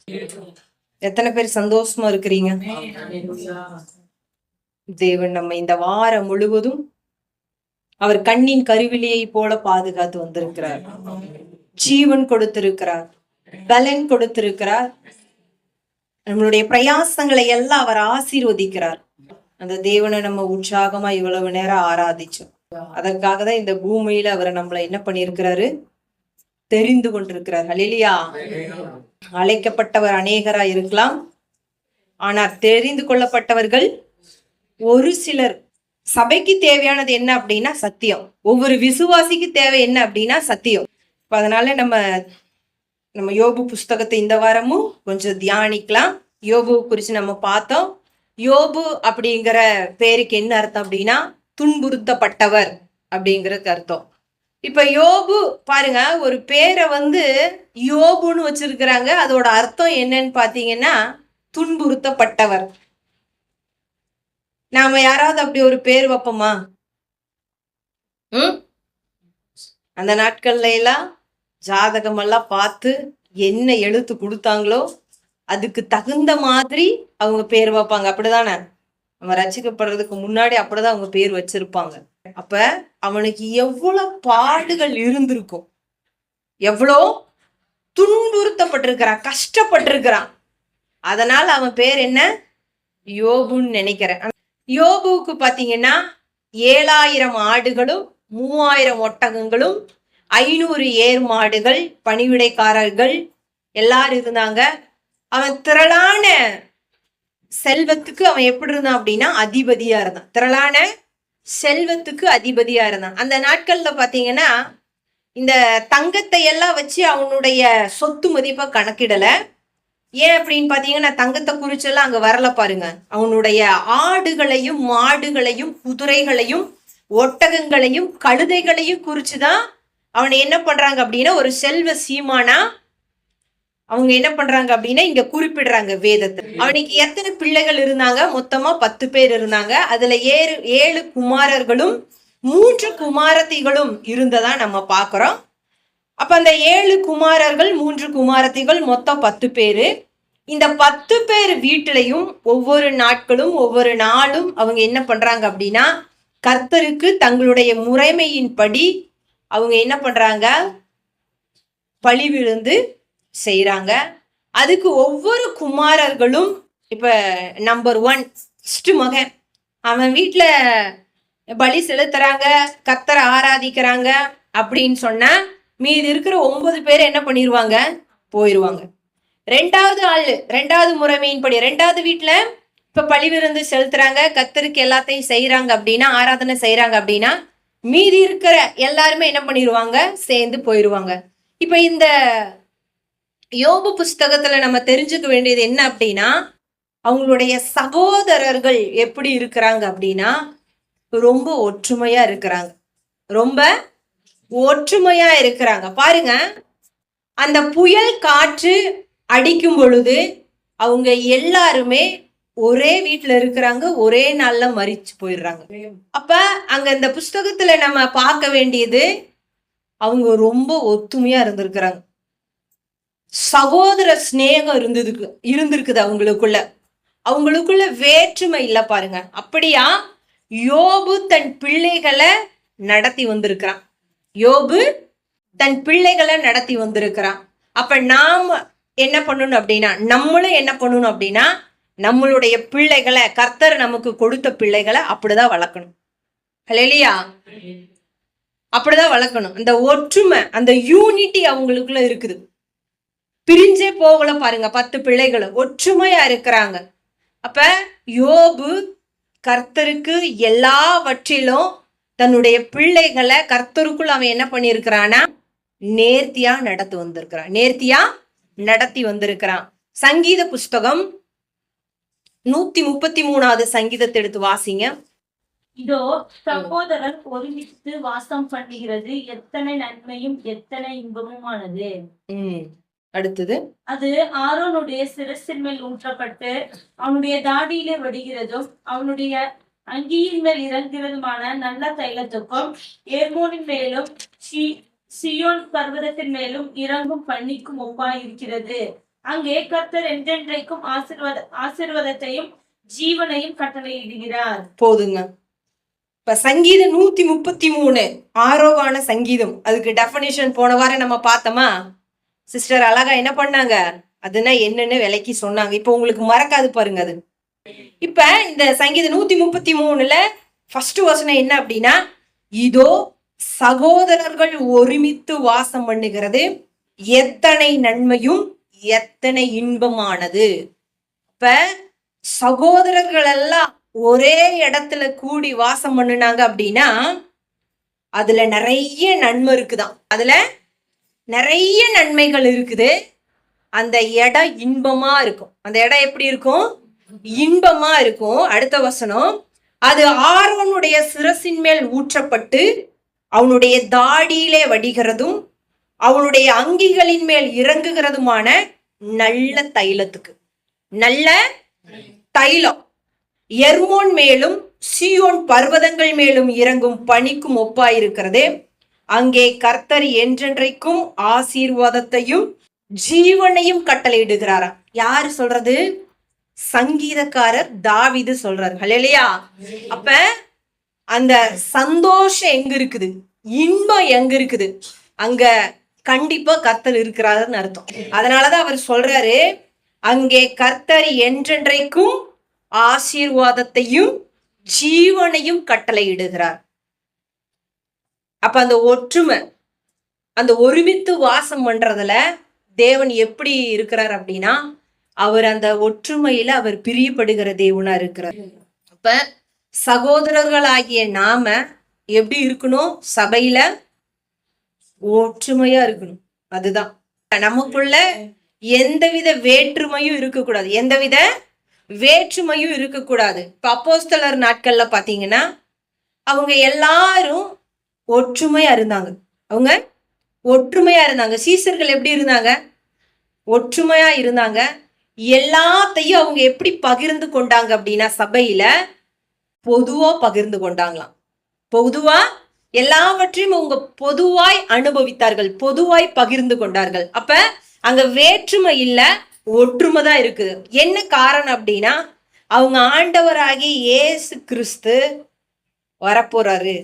எத்தனை பேர் சந்தோஷமா இருக்கிறீங்க? தேவன் நம்ம இந்த வாரம் முழுவதும் அவர் கண்ணின் கருவிலியை போல பாதுகாத்து வந்திருக்கிறார். ஜீவன் கொடுத்திருக்கிறார், பலன் கொடுத்திருக்கிறார். நம்மளுடைய பிரயாசங்களை எல்லாம் அவர் ஆசீர்வதிக்கிறார். அந்த தேவனை நம்ம உற்சாகமா இவ்வளவு நேரம் ஆராதிச்சோம். அதற்காக தான் இந்த பூமியில அவரை நம்மள என்ன பண்ணியிருக்கிறாரு? தெரிந்து கொண்டிருக்கிறார். ஹல்லேலூயா. அழைக்கப்பட்டவர் அநேகரா இருக்கலாம், ஆனால் தெரிந்து கொள்ளப்பட்டவர்கள் ஒரு சிலர். சபைக்கு தேவையானது என்ன அப்படின்னா சத்தியம். ஒவ்வொரு விசுவாசிக்கு தேவை என்ன அப்படின்னா சத்தியம். அதனால நம்ம யோபு புஸ்தகத்தை இந்த வாரமும் கொஞ்சம் தியானிக்கலாம். யோபு குறிச்சு நம்ம பார்த்தோம். யோபு அப்படிங்கிற பேருக்கு என்ன அர்த்தம் அப்படின்னா துன்புறுத்தப்பட்டவர் அப்படிங்கிறதுக்கு அர்த்தம். இப்ப யோபு பாருங்க, ஒரு பேரை யோபுன்னு வச்சிருக்கிறாங்க. அதோட அர்த்தம் என்னன்னு பாத்தீங்கன்னா துன்புறுத்தப்பட்டவர். நாம யாராவது அப்படி ஒரு பேர் வைப்போமா? அந்த நாட்கள்ல எல்லாம் ஜாதகம் எல்லாம் பார்த்து என்ன எழுத்து கொடுத்தாங்களோ அதுக்கு தகுந்த மாதிரி அவங்க பேர் வைப்பாங்க. அப்படிதானே? நம்ம ரசிக்கப்படுறதுக்கு முன்னாடி அப்படிதான் அவங்க பேர் வச்சிருப்பாங்க. அப்ப அவனுக்கு எவ்வளவு பாடுகள் இருந்திருக்கும், எவ்வளோ துன்புறுத்தப்பட்டிருக்கிறான், கஷ்டப்பட்டிருக்கிறான். அதனால அவன் பேர் என்ன? யோபுன்னு நினைக்கிறேன். யோபுவுக்கு பாத்தீங்கன்னா 7000 ஆடுகளும் 3000 ஒட்டகங்களும் 500 ஏர் மாடுகள், பணிவிடைக்காரர்கள் எல்லாரும் இருந்தாங்க. அவன் திரளான செல்வத்துக்கு அவன் எப்படி இருந்தான் அப்படின்னா அதிபதியா இருந்தான். திரளான செல்வத்துக்கு அதிபதியா இருந்தான். அந்த நாட்கள்ல பாத்தீங்கன்னா இந்த தங்கத்தை எல்லாம் வச்சு அவனுடைய சொத்து மதிப்பை கணக்கிடல. ஏன் அப்படின்னு பாத்தீங்கன்னா தங்கத்தை குறிச்செல்லாம் அங்க வரல பாருங்க. அவனுடைய ஆடுகளையும் மாடுகளையும் குதிரைகளையும் ஒட்டகங்களையும் கழுதைகளையும் குறிச்சுதான் அவனை என்ன பண்றாங்க அப்படின்னா ஒரு செல்வ சீமானா அவங்க என்ன பண்றாங்க அப்படின்னா இங்க குறிப்பிடுறாங்க வேதத்தில். அவனுக்கு எத்தனை பிள்ளைகள் இருந்தாங்க? மொத்தமா 10 பேர் இருந்தாங்க. அதுல 7 குமாரர்களும் 3 குமாரத்திகளும் இருந்ததா நம்ம பாக்குறோம். அப்ப அந்த 7 குமாரர்கள் 3 குமாரத்திகள் மொத்தம் 10 பேரு. இந்த 10 பேர் வீட்டிலையும் ஒவ்வொரு நாட்களும் ஒவ்வொரு நாளும் அவங்க என்ன பண்றாங்க அப்படின்னா கர்த்தருக்கு தங்களுடைய முறைமையின்படி அவங்க என்ன பண்றாங்க? பழி விழுந்து செய்யறாங்க. அதுக்கு ஒவ்வொரு குமாரர்களும் இப்ப நம்பர் 1 மகன் அவன் வீட்டுல பலி செலுத்துறாங்க, கர்த்தரை ஆராதிக்கிறாங்க அப்படின்னு சொன்னா மீதி இருக்கிற 9 பேர் என்ன பண்ணிடுவாங்க? போயிடுவாங்க. 2வது ஆளு 2வது முறைமையின்படி 2வது வீட்டுல இப்ப பழி விருந்து செலுத்துறாங்க, கர்த்தருக்கு எல்லாத்தையும் செய்யறாங்க அப்படின்னா ஆராதனை செய்யறாங்க அப்படின்னா மீதி இருக்கிற எல்லாருமே என்ன பண்ணிடுவாங்க? சேர்ந்து போயிடுவாங்க. இப்ப இந்த யோபு புஸ்தகத்துல நம்ம தெரிஞ்சுக்க வேண்டியது என்ன அப்படின்னா அவங்களுடைய சகோதரர்கள் எப்படி இருக்கிறாங்க அப்படின்னா ரொம்ப ஒற்றுமையா இருக்கிறாங்க. ரொம்ப ஒற்றுமையா இருக்கிறாங்க. பாருங்க, அந்த புயல் காற்று அடிக்கும் பொழுது அவங்க எல்லாருமே ஒரே வீட்டுல இருக்கிறாங்க, ஒரே நாள்ல மரிச்சு போயிடுறாங்க. அப்ப அங்க இந்த புஸ்தகத்துல நம்ம பார்க்க வேண்டியது அவங்க ரொம்ப ஒத்துமையா இருந்திருக்கிறாங்க. சகோதர சிநேகம் இருந்திருக்குது அவங்களுக்குள்ள வேற்றுமை இல்ல. பாருங்க, அப்படியா யோபு தன் பிள்ளைகளை நடத்தி வந்திருக்கிறான். யோபு தன் பிள்ளைகளை நடத்தி வந்திருக்கிறான். அப்ப நாம என்ன பண்ணணும் அப்படின்னா நம்மளும் என்ன பண்ணணும் அப்படின்னா நம்மளுடைய பிள்ளைகளை, கர்த்தர் நமக்கு கொடுத்த பிள்ளைகளை அப்படிதான் வளர்க்கணும். ஹல்லேலூயா. அப்படிதான் வளர்க்கணும். அந்த ஒற்றுமை, அந்த யூனிட்டி அவங்களுக்குள்ள இருக்குது. பிரிஞ்சே போகல பாருங்க. 10 பிள்ளைகளும் ஒற்றுமையா இருக்கிறாங்க. அப்ப யோபு கர்த்தருக்கு எல்லாவற்றிலும் தன்னுடைய பிள்ளைகளை கர்த்தருக்குள் அவன் என்ன பண்ணியிருக்கிறான்னா நேர்த்தியா நடத்தி வந்திருக்கிறான். சங்கீத புஸ்தகம் 133வது சங்கீதத்தை எடுத்து வாசிங்க. இதோ சகோதரர் ஒருமித்து வாசம் பண்ணுகிறது எத்தனை நன்மையும் எத்தனை இன்பமுமானது. அடுத்தது, அது ஆரோனுடைய சிரசின் மேல் ஊற்றப்பட்டு அவனுடைய தாடியிலே வடிகிறதும் அவனுடைய அங்கியின் மேல் இறங்குறதுமான நல்ல தைலத்துக்கும் ஏர்மோனின் மேலும் சியோன் பர்வதத்தின் மேலும் இறங்கும் பன்னிக்கும் ஒப்பாய் இருக்கிறது. அங்கே கர்த்தர் என்றென்றைக்கும் ஆசீர்வாதத்தையும் ஜீவனையும் கட்டளையிடுகிறார். போதுங்க. இப்ப சங்கீதம் 133 ஆரோவான சங்கீதம், அதுக்கு டெஃபினிஷன் போன வாரம் நம்ம பார்த்தோமா? சிஸ்டர் அழகா என்ன பண்ணாங்க, அதுனா என்னன்னு விளக்கி சொன்னாங்க. இப்போ உங்களுக்கு மறக்காது பாருங்க அது. இப்ப இந்த சங்கீதம் 133ல ஃபர்ஸ்ட் வசனம் என்ன அப்படின்னா, இதோ சகோதரர்கள் ஒருமித்து வாசம் பண்ணுகிறது எத்தனை நன்மையும் எத்தனை இன்பமானது. இப்ப சகோதரர்கள் எல்லாம் ஒரே இடத்துல கூடி வாசம் பண்ணுனாங்க அப்படின்னா அதுல நிறைய நன்மை இருக்குதான். அதுல நிறைய நன்மைகள் இருக்குது. அந்த இடம் இன்பமா இருக்கும். அந்த இடம் எப்படி இருக்கும்? இன்பமா இருக்கும். அடுத்த வசனம், அது ஆரோனுடைய சிரசின் மேல் ஊற்றப்பட்டு அவனுடைய தாடியிலே வடிகிறதும் அவனுடைய அங்கிகளின் மேல் இறங்குகிறதுமான நல்ல தைலத்துக்கு. நல்ல தைலம் எர்மோன் மேலும் சீயோன் பர்வதங்கள் மேலும் இறங்கும் பனிக்கும் ஒப்பாயிருக்கிறது. அங்கே கர்த்தர் என்றென்றைக்கும் ஆசீர்வாதத்தையும் ஜீவனையும் கட்டளையிடுகிறாராம். யாரு சொல்றது? சங்கீதக்காரர் தாவீது சொல்றாரு. ஹல்லேலூயா. அப்ப அந்த சந்தோஷம் எங்க இருக்குது, இன்பம் எங்க இருக்குது, அங்க கண்டிப்பா கர்த்தர் இருக்கிறாருன்னு அர்த்தம். அதனாலதான் அவர் சொல்றாரு, அங்கே கர்த்தர் என்றென்றைக்கும் ஆசீர்வாதத்தையும் ஜீவனையும் கட்டளையிடுகிறார். அப்ப அந்த ஒற்றுமை, அந்த ஒருமித்து வாசம் பண்றதுல தேவன் எப்படி இருக்கிறார் அப்படின்னா, அவர் அந்த ஒற்றுமையில அவர் பிரியப்படுகிற தேவனா இருக்கிறார். அப்ப சகோதரர்களாகிய நாம எப்படி இருக்கணும்? சபையில ஒற்றுமையா இருக்கணும். அதுதான் நமக்குள்ள எந்தவித வேற்றுமையும் இருக்கக்கூடாது. எந்தவித வேற்றுமையும் இருக்கக்கூடாது. இப்ப அப்போஸ்தலர் நாட்கள்ல பாத்தீங்கன்னா அவங்க எல்லாரும் ஒற்றுமையா இருந்தாங்க. அவங்க ஒற்றுமையா இருந்தாங்க. சீசர்கள் எப்படி இருந்தாங்க? ஒற்றுமையா இருந்தாங்க. எல்லாத்தையும் அவங்க எப்படி பகிர்ந்து கொண்டாங்க அப்படின்னா, சபையில பொதுவா பகிர்ந்து கொண்டாங்களாம். பொதுவா எல்லாவற்றையும் அவங்க பொதுவாய் அனுபவித்தார்கள், பொதுவாய் பகிர்ந்து கொண்டார்கள். அப்ப அங்க வேற்றுமை இல்ல, ஒற்றுமை தான் இருக்குது. என்ன காரணம் அப்படின்னா, அவங்க ஆண்டவராகி இயேசு கிறிஸ்து வரப்போறாரு,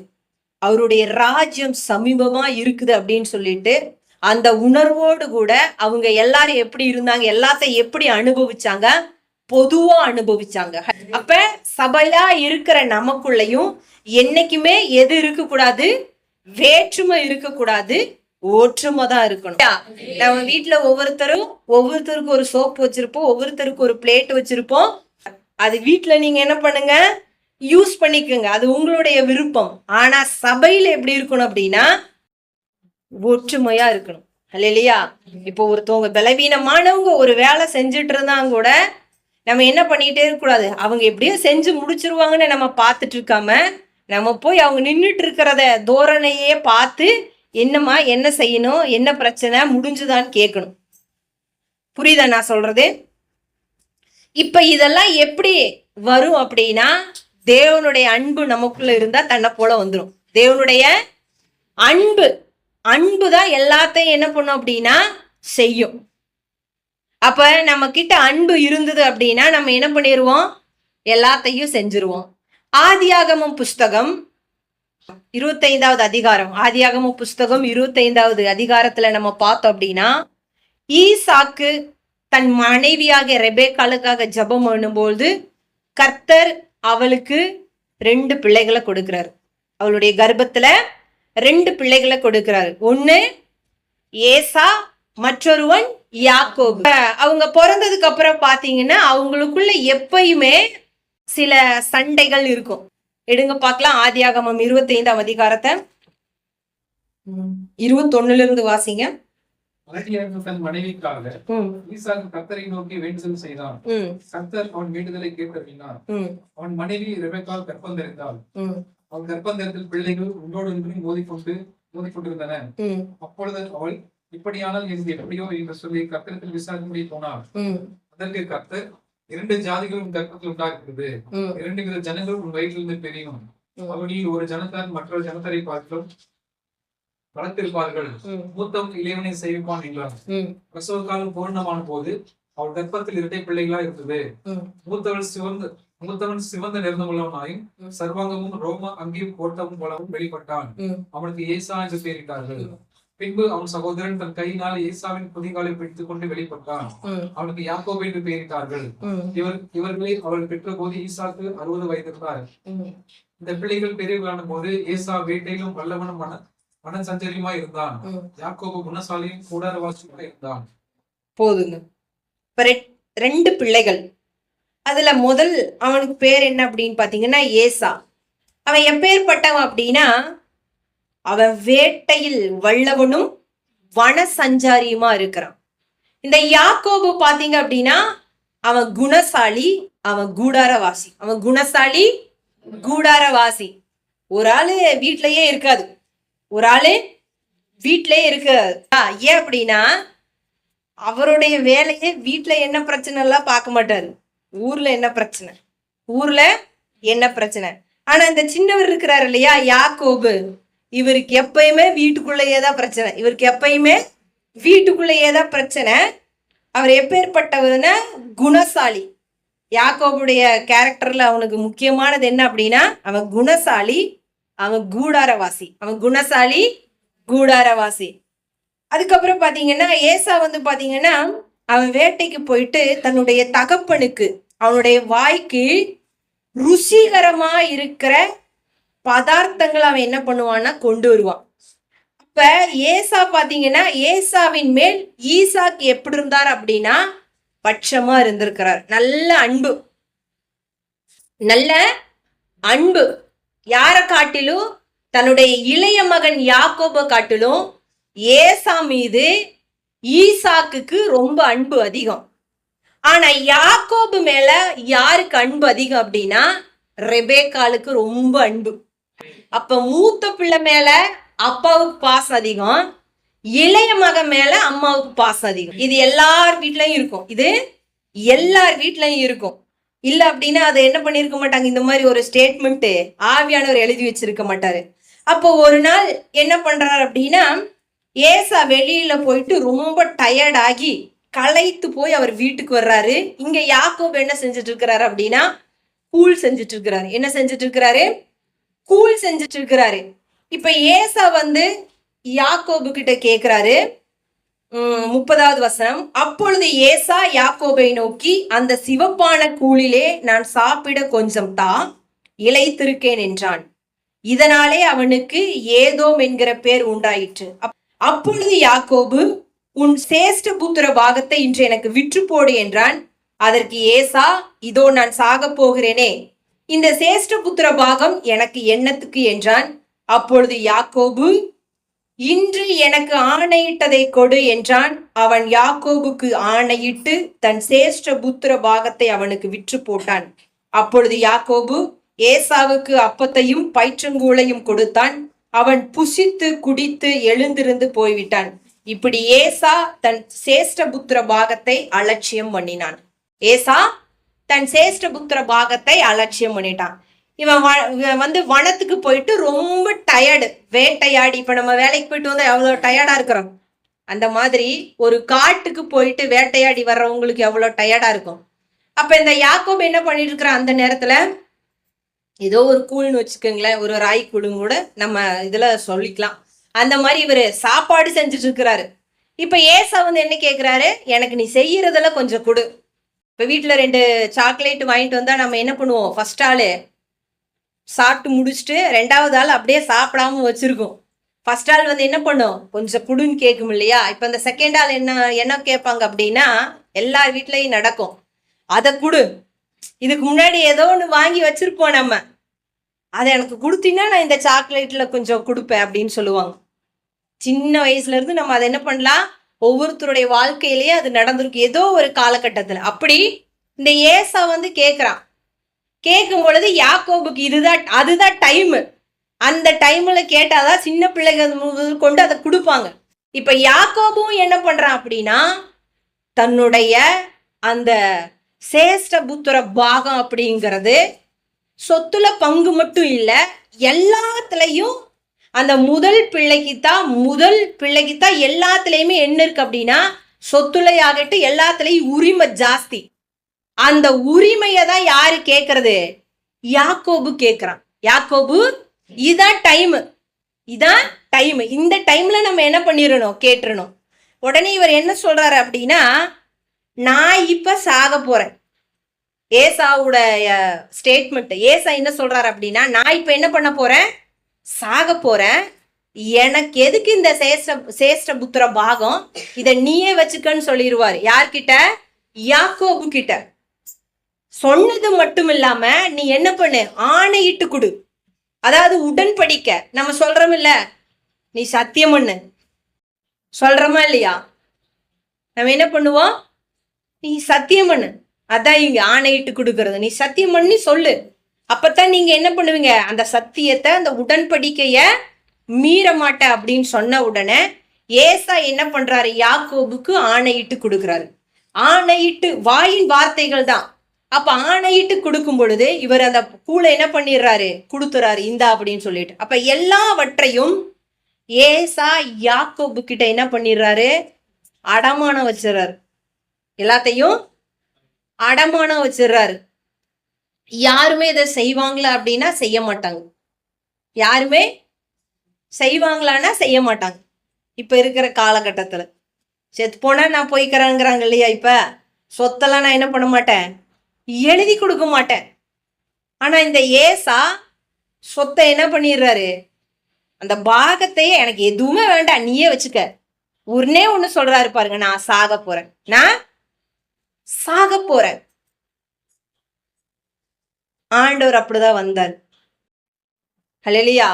அவருடைய ராஜ்யம் சமீபமா இருக்குது அப்படின்னு சொல்லிட்டு அந்த உணர்வோடு கூட அவங்க எல்லாரும் எப்படி இருந்தாங்க, எல்லாத்தையும் எப்படி அனுபவிச்சாங்க? பொதுவா அனுபவிச்சாங்க. அப்ப சபையா இருக்கிற நமக்குள்ளயும் என்னைக்குமே எது இருக்கக்கூடாது? வேற்றுமை இருக்கக்கூடாது, ஒற்றுமை தான் இருக்கணும். நம்ம வீட்டுல ஒவ்வொருத்தருக்கும் ஒரு சோப்பு வச்சிருப்போம், ஒவ்வொருத்தருக்கு ஒரு பிளேட் வச்சிருப்போம். அது வீட்டுல நீங்க என்ன பண்ணுங்க, யூஸ் பண்ணிக்கோங்க, அது உங்களுடைய விருப்பம். ஆனா சபையில எப்படி இருக்கணும் அப்படின்னா, ஒற்றுமையா இருக்கணும். அல்லையா? இப்போ ஒருத்தவங்க பலவீனமானவங்க ஒரு வேலை செஞ்சுட்டு இருந்தாங்க கூட நம்ம என்ன பண்ணிட்டே இருக்கக்கூடாது, அவங்க எப்படியோ செஞ்சு முடிச்சிருவாங்கன்னு நம்ம பார்த்துட்டு இருக்காம, நம்ம போய் அவங்க நின்றுட்டு இருக்கிறத தோரணையே பார்த்து, என்னம்மா என்ன செய்யணும், என்ன பிரச்சனை, முடிஞ்சுதான்னு கேட்கணும். புரியுதா நான் சொல்றது? இப்ப இதெல்லாம் எப்படி வரும் அப்படின்னா, தேவனுடைய அன்பு நமக்குள்ள இருந்தா தன்னை போல வந்துடும். தேவனுடைய அன்பு தான் எல்லாத்தையும் என்ன பண்ணும் அப்படின்னா செய்யும். அப்ப நம்ம கிட்ட அன்பு இருந்தது அப்படின்னா நம்ம என்ன பண்ணிடுவோம்? எல்லாத்தையும் செஞ்சிருவோம். ஆதியாகமம் புஸ்தகம் 25வது அதிகாரம், ஆதியாகமம் புஸ்தகம் 25வது அதிகாரத்துல நம்ம பார்த்தோம் அப்படின்னா, ஈசாக்கு தன் மனைவியாக ரெபேக்காளுக்காக ஜெபம் பண்ணும்போது கர்த்தர் அவளுக்கு 2 பிள்ளைகளை கொடுக்கிறார். அவளுடைய கர்ப்பத்துல 2 பிள்ளைகளை கொடுக்கிறாரு. ஒண்ணு ஏசா, மற்றொருவன் யாக்கோபு. அவங்க பிறந்ததுக்கு அப்புறம் பாத்தீங்கன்னா அவங்களுக்குள்ள எப்பயுமே சில சண்டைகள் இருக்கும். எடுங்க பார்க்கலாம். ஆதியாகமம் 25ஆம் அதிகாரத்தை 21ல இருந்து வாசிங்க. தன் மனைவிக்காக ஈசாக்கு கர்த்தரை நோக்கி வேண்டுதல் செய்தான். கர்த்தர் அவன் வேண்டுதலை கேட்டறினார். அவன் மனைவி ரெபெக்காள் கர்ப்பம் தரித்தாள். அவன் கர்ப்பம் தரித்தல் பிள்ளைகள் ஒன்றோடு மோதிக்கொண்டிருந்தன. அப்பொழுது அவள், இப்படியானால் இது எப்படியோ என்று சொல்லி கர்த்தரிடத்தில் விசாரிக்கும்படி போனாள். அதற்கு கர்த்தர், 2 ஜாதிகளும் கர்ப்பத்தில் உண்டாகிறது, 2 வித ஜனங்கள் உன் வயிற்றிலிருந்து பெரியும். அவனில் ஒரு ஜனத்தார் மற்றொரு ஜனத்தரை பார்த்தும் வளர்த்திருப்பார்கள். மூத்தவன் இளையவனை செய்விப்பான் என்றார். பிரசவ காலம் பூர்ணமான போது அவள் கர்ப்பத்தில் இரட்டை பிள்ளைகளா இருந்தது. மூத்தவன் சிவந்த நிறமுள்ளவனாயும் சர்வாங்கமும் ரோம அங்கியும் கோட்டமும் போலவும் வெளிப்பட்டான். அவனுக்கு ஏசா என்று பெயரிட்டார்கள். பின்பு அவன் சகோதரன் தன் கையினால் ஏசாவின் குதிகாலை பிடித்துக் கொண்டு வெளிப்பட்டான். அவனுக்கு யாக்கோபு என்று பெயரிட்டார்கள். இவர்களை அவள் பெற்ற போது ஈசாக்கு 60 வயதிருந்தார். இந்த பிள்ளைகள் பெரியவர்களான போது ஏசா வேட்டையிலும் வல்லவனும் மன சஞ்சரியமா இருந்தான். யாக்கோபு குணசாலியும் கூடாரவாசியாக இருந்தான். போதுங்க. இப்ப 2 பிள்ளைகள். அதுல முதல் அவனுக்கு பேர் என்ன அப்படின்னு பாத்தீங்கன்னா ஏசா. அவன் எப்பேற்பட்டவன் அப்படின்னா, அவன் வேட்டையில் வல்லவனும் வன சஞ்சாரியுமா இருக்கிறான். இந்த யாக்கோபு பாத்தீங்க அப்படின்னா, அவன் குணசாலி, அவன் கூடாரவாசி. அவன் குணசாலி, கூடாரவாசி. ஒரு ஆளு வீட்லயே இருக்காது, ஒரு ஆளு வீட்லயே இருக்காது. ஏன் அப்படின்னா, அவருடைய வேலையே வீட்டுல என்ன பிரச்சனை எல்லாம் பார்க்க மாட்டாரு. ஊர்ல என்ன பிரச்சனை, ஊர்ல என்ன பிரச்சனை. ஆனா இந்த சின்னவர் இருக்கிறாரு இல்லையா யாக்கோபு, இவருக்கு எப்பயுமே வீட்டுக்குள்ளேயேதான் பிரச்சனை. இவருக்கு எப்பயுமே வீட்டுக்குள்ளேயேதான் பிரச்சனை. அவர் எப்பேற்பட்டவர்னா குணசாலி. யாக்கோபுடைய கேரக்டர்ல அவனுக்கு முக்கியமானது என்ன அப்படின்னா, அவன் குணசாலி, அவன் கூடாரவாசி. அவன் குணசாலி, கூடாரவாசி. அதுக்கப்புறம் பாத்தீங்கன்னா ஏசா பாத்தீங்கன்னா, அவன் வேட்டைக்கு போயிட்டு தன்னுடைய தகப்பனுக்கு, அவனுடைய வாய்க்கு ருசிகரமா இருக்கிற பதார்த்தங்கள் அவன் என்ன பண்ணுவான்னா கொண்டு வருவான். அப்ப ஏசா பாத்தீங்கன்னா, ஏசாவின் மேல் ஈசாக்கு எப்படி இருந்தார் அப்படின்னா பட்சமா இருந்திருக்கிறார். நல்ல அன்பு, நல்ல அன்பு. யார காட்டிலும், தன்னுடைய இளைய மகன் யாக்கோபை காட்டிலும் ஏசா மீது ஈசாக்குக்கு ரொம்ப அன்பு அதிகம். ஆனா யாக்கோபு மேல யாருக்கு அன்பு அதிகம் அப்படின்னா ரெபேக்காளுக்கு ரொம்ப அன்பு. அப்ப மூத்த பிள்ளை மேல அப்பாவுக்கு பாசம் அதிகம், இளைய மகன் மேல அம்மாவுக்கு பாசம் அதிகம். இது எல்லார் வீட்லயும் இருக்கும், இது எல்லார் வீட்லயும் இருக்கும். இல்ல அப்படின்னா அதை என்ன பண்ணிருக்க மாட்டாங்க, இந்த மாதிரி ஒரு ஸ்டேட்மெண்ட் ஆவியானவர் எழுதி வச்சிருக்க மாட்டாரு. அப்போ ஒரு நாள் என்ன பண்றாரு அப்படின்னா, ஏசா வெளியில போயிட்டு ரொம்ப டயர்ட் ஆகி களைத்து போய் அவர் வீட்டுக்கு வர்றாரு. இங்க யாக்கோபு என்ன செஞ்சுட்டு இருக்கிறாரு அப்படின்னா கூழ் செஞ்சுட்டு இருக்கிறாரு. என்ன செஞ்சுட்டு இருக்கிறாரு? கூழ் செஞ்சுட்டு இருக்கிறாரு. இப்ப ஏசா யாக்கோபு கிட்ட கேக்குறாரு. 30வது வசனம். அப்பொழுது ஏசா யாக்கோபை நோக்கி, அந்த சிவப்பான கூழிலே நான் சாப்பிட கொஞ்சம் தான், இளைத்திருக்கேன் என்றான். இதனாலே அவனுக்கு ஏதோம் என்கிற பேர் உண்டாயிற்று. அப்பொழுது யாக்கோபு, உன் சேஷ்ட புத்திர பாகத்தை இன்று எனக்கு விற்று போடு என்றான். அதற்கு ஏசா, இதோ நான் சாக போகிறேனே, இந்த சேஷ்ட புத்திர பாகம் எனக்கு என்னத்துக்கு என்றான். அப்பொழுது யாக்கோபு, இன்று எனக்கு ஆணையிட்டதை கொடு என்றான். அவன் யாக்கோபுக்கு ஆணையிட்டு தன் சேஷ்ட புத்திர பாகத்தை அவனுக்கு விற்று போட்டான். அப்பொழுது யாக்கோபு ஏசாவுக்கு அப்பத்தையும் பயிற்றங்கூளையும் கொடுத்தான். அவன் புசித்து குடித்து எழுந்திருந்து போய்விட்டான். இப்படி ஏசா தன் சேஷ்ட புத்திர பாகத்தை அலட்சியம் பண்ணினான். ஏசா தன் சேஷ்ட புத்திர பாகத்தை அலட்சியம் பண்ணிட்டான். இவன் வனத்துக்கு போயிட்டு ரொம்ப டயர்டு, வேட்டையாடி. இப்ப நம்ம வேலைக்கு போயிட்டு வந்தா எவ்வளவு டயர்டா இருக்கிறோம், அந்த மாதிரி ஒரு காட்டுக்கு போயிட்டு வேட்டையாடி வர்றவங்களுக்கு எவ்வளவு டயர்டா இருக்கும். அப்ப இந்த யாக்கோபு என்ன பண்ணிட்டு இருக்கிறான், அந்த நேரத்துல ஏதோ ஒரு கூழ்னு வச்சுக்கோங்களேன், ஒரு ராய் கூழும் கூட நம்ம இதுல சொல்லிக்கலாம். அந்த மாதிரி இவரு சாப்பாடு செஞ்சுட்டு இருக்கிறாரு. இப்ப ஏசா என்ன கேக்குறாரு, எனக்கு நீ செய்யறதெல்லாம் கொஞ்சம் கொடு. இப்ப வீட்டுல 2 சாக்லேட் வாங்கிட்டு வந்தா நம்ம என்ன பண்ணுவோம், ஃபர்ஸ்ட் ஆளு சாப்பிட்டு முடிச்சுட்டு 2வது ஆள் அப்படியே சாப்பிடாம வச்சிருக்கோம். ஃபர்ஸ்ட் ஆள் என்ன பண்ணும், கொஞ்சம் குடுன்னு கேட்கும் இல்லையா. இப்ப இந்த செகண்ட் ஆள் என்ன கேட்பாங்க அப்படின்னா, எல்லார் வீட்லயும் நடக்கும், அதை குடு, இதுக்கு முன்னாடி ஏதோ ஒன்று வாங்கி வச்சிருப்போம் நம்ம, அதை எனக்கு கொடுத்தீங்கன்னா நான் இந்த சாக்லேட்ல கொஞ்சம் கொடுப்பேன் அப்படின்னு சொல்லுவாங்க. சின்ன வயசுல இருந்து நம்ம அதை என்ன பண்ணலாம், ஒவ்வொருத்தருடைய வாழ்க்கையிலேயே அது நடந்திருக்கு ஏதோ ஒரு காலகட்டத்துல. அப்படி இந்த ஏசா கேக்குறான். கேட்கும் பொழுது யாக்கோபுக்கு அதுதான் டைம். அந்த டைம்ல கேட்டாதான் சின்ன பிள்ளைகள் கொண்டு அதை கொடுப்பாங்க. இப்ப யாக்கோபும் என்ன பண்றான் அப்படின்னா, தன்னுடைய அந்த சேஷ்ட புத்திர பாகம் அப்படிங்கிறது சொத்துல பங்கு மட்டும் இல்ல, எல்லாத்துலயும் அந்த முதல் பிள்ளைக்குத்தான் எல்லாத்துலயுமே என்ன இருக்கு அப்படின்னா, சொத்துலையாகட்டும் எல்லாத்துலயும் உரிமை ஜாஸ்தி. அந்த உரிமையை தான் யாரு கேட்கறது? யாக்கோபு கேட்கிறான். யாக்கோபு, இதான் டைம். இந்த டைம்ல நம்ம என்ன பண்ணிடணும்? கேட்டுறணும். உடனே இவர் என்ன சொல்றாரு அப்படின்னா, நான் இப்ப சாக போறேன். ஏசாவுடைய ஸ்டேட்மெண்ட். ஏசா என்ன சொல்றாரு அப்படின்னா, நான் இப்ப என்ன பண்ண போறேன்? சாக போறேன். எனக்கு எதுக்கு இந்த சேஷ்ட புத்திர பாகம்? இத நீயே வச்சுக்கன்னு சொல்லிடுவாரு. யார்கிட்ட? யாக்கோபு கிட்ட. சொன்னது மட்டும் இல்லாம நீ என்ன பண்ணு? ஆணையிட்டு கொடு. அதாவது உடன்படிக்க. நம்ம சொல்றோம் இல்ல, நீ சத்தியம் பண்ணு சொல்றோமா இல்லையா? நம்ம என்ன பண்ணுவோம்? நீ சத்தியம் பண்ணு. அதான் இங்க ஆணையிட்டு கொடுக்கறது. நீ சத்தியம் பண்ணி சொல்லு. அப்பதான் நீங்க என்ன பண்ணுவீங்க? அந்த சத்தியத்தை, அந்த உடன்படிக்கைய மீற மாட்ட அப்படின்னு சொன்ன உடனே ஏசா என்ன பண்றாரு? யாக்கோபுக்கு ஆணையிட்டு கொடுக்குறாரு. ஆணையிட்டு, வாயின் வார்த்தைகள் தான். அப்ப ஆணையிட்டு கொடுக்கும் பொழுது இவர் அந்த பூளை என்ன பண்ணிடுறாரு? கொடுத்துறாரு, இந்தா அப்படின்னு சொல்லிட்டு. அப்ப எல்லாவற்றையும் ஏசா யாக்கோபு கிட்ட என்ன பண்ணிடுறாரு? அடமானம் வச்சிடறாரு. எல்லாத்தையும் அடமானம் வச்சிடுறாரு. யாருமே இதை செய்வாங்களா அப்படின்னா செய்ய மாட்டாங்க. யாருமே செய்வாங்களான்னா செய்ய மாட்டாங்க. இப்ப இருக்கிற காலகட்டத்துல செத்து போனா நான் போய்க்கிறேங்கிறாங்க இல்லையா? இப்ப சொத்தெல்லாம் நான் என்ன பண்ண மாட்டேன்? எழுதி கொடுக்க மாட்டேன். ஆனா இந்த ஏசா சொத்தை என்ன பண்ணிடுறாரு? அந்த பாகத்தையே எனக்கு எதுவுமே வேண்டாம், நீயே வச்சுக்க. ஒன்னே ஒண்ணு சொல்றாரு பாருங்க, நான் சாக போறேன். நான் சாக போறேன். ஆண்டவர் அப்படிதான் வந்தார். ஹல்லேலூயா.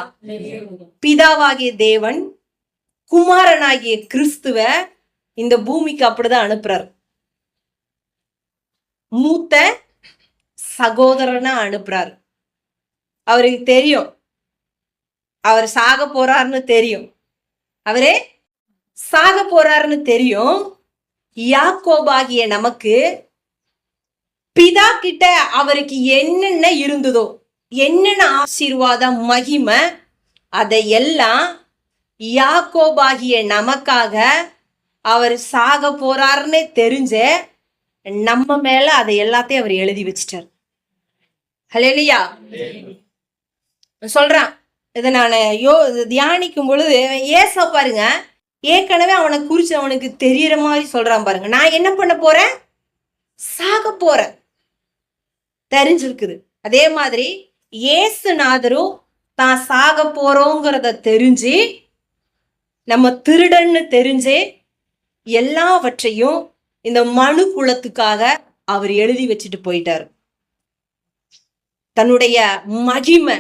பிதாவாகிய தேவன் குமாரனாகிய கிறிஸ்துவ இந்த பூமிக்கு அப்படிதான் அனுப்புறாரு. மூத்த சகோதரனா அனுப்புறாரு. அவருக்கு தெரியும் அவர் சாக போறாருன்னு தெரியும். அவரே சாக போறாருன்னு தெரியும். யாக்கோபாகிய நமக்கு பிதா கிட்ட அவருக்கு என்னென்ன இருந்ததோ, என்னென்ன ஆசீர்வாதம், மகிமை, அதையெல்லாம் யாக்கோபாகிய நமக்காக அவர் சாக போறாருன்னு தெரிஞ்ச நம்ம மேல அதை எல்லாத்தையும் அவர் எழுதி வச்சிட்டார். ஹல்லேலூயா. சொல்றான். இதை நான் தியானிக்கும் பொழுது ஏசா பாருங்க, ஏற்கனவே அவனை குறிச்சு அவனுக்கு தெரியற மாதிரி சொல்றான் பாருங்க. நான் என்ன பண்ண போறேன்? சாக போறேன். தெரிஞ்சிருக்குது. அதே மாதிரி ஏசுநாதரும் தான் சாக போறோங்கிறத தெரிஞ்சு, நம்ம திருடன்னு தெரிஞ்சு எல்லாவற்றையும் இந்த மனு குலத்துக்காக அவர் எழுதி வச்சுட்டு போயிட்டாரு. தன்னுடைய மகிமை,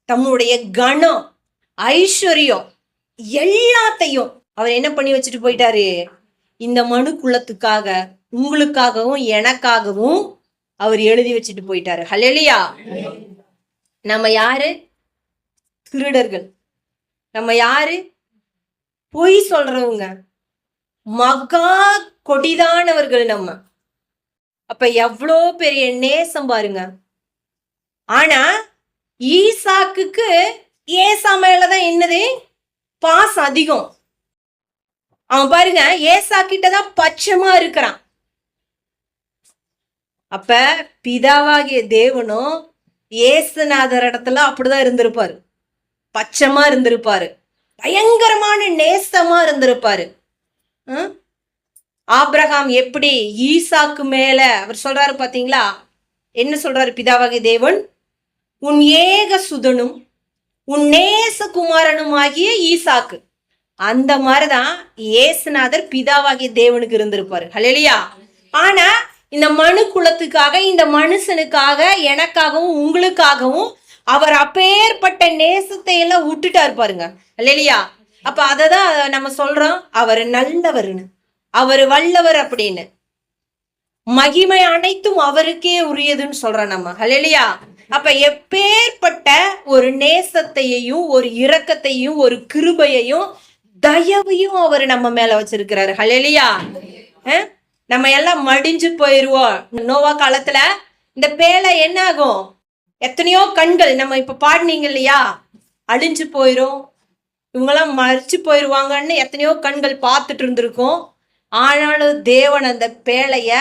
தன்னுடைய கணம், ஐஸ்வர்யம் எல்லாத்தையும் அவர் என்ன பண்ணி வச்சுட்டு போயிட்டாரு? இந்த மனு குலத்துக்காக, உங்களுக்காகவும் எனக்காகவும் அவர் எழுதி வச்சுட்டு போயிட்டாரு. ஹல்லேலூயா. நம்ம யாரு? திருடர்கள். நம்ம யாரு? பொய் சொல்றவங்க, மகா கொடிதானவர்கள் நம்ம. அப்ப எவ்வளோ பெரிய நேசம் பாருங்க. ஆனா ஈசாக்குக்கு ஏசா மேலதான் என்னது? பாசம் அதிகம். அவன் பாருங்க, ஏசா கிட்டதான் பட்சமா இருக்கிறான். அப்ப பிதாவாகிய தேவனும் ஏசுநாதர் இடத்துல அப்படிதான் இருந்திருப்பாரு. பட்சமா இருந்திருப்பாரு. பயங்கரமான நேசமா இருந்திருப்பாரு. ஆபிரகாம் எப்படி ஈசாக்கு மேல அவர் சொல்றாரு பாத்தீங்களா? என்ன சொல்றாரு பிதாவாகிய தேவன்? உன் ஏக சுதனும் உன் நேசகுமாரனும் ஆகிய ஈசாக்கு. அந்த மாதிரிதான் ஏசுநாதர் பிதாவாகிய தேவனுக்கு இருந்திருப்பாரு. ஹல்லேலூயா. ஆனா இந்த மனு குலத்துக்காக, இந்த மனுஷனுக்காக, எனக்காகவும் உங்களுக்காகவும் அவர் அப்பேற்பட்ட நேசத்தை எல்லாம் விட்டுட்டாரு பாருங்க. ஹல்லேலூயா. அப்ப அததான் நம்ம சொல்றோம், அவர் நல்லவர்னு, அவர் வல்லவர் அப்படின்னு. மகிமை அனைத்தும் அவருக்கே உரியதுன்னு சொல்றோம் நம்ம. ஹல்லேலூயா. அப்ப எப்பேற்பட்ட ஒரு நேசத்தையும், ஒரு இரக்கத்தையும், ஒரு கிருபையையும், தயவையும் அவர் நம்ம மேல வச்சிருக்கிறாரு. ஹல்லேலூயா. நம்ம எல்லாம் மடிஞ்சு போயிருவோம். நோவா காலத்துல இந்த பேலை என்ன ஆகும்? எத்தனையோ கண்கள், நம்ம இப்ப பாடினீங்க இல்லையா, அழிஞ்சு போயிரும். இவங்கெல்லாம் மறிச்சு போயிடுவாங்கன்னு எத்தனையோ கண்கள் பார்த்துட்டு இருந்திருக்கும். ஆனாலும் தேவன் அந்த பேழைய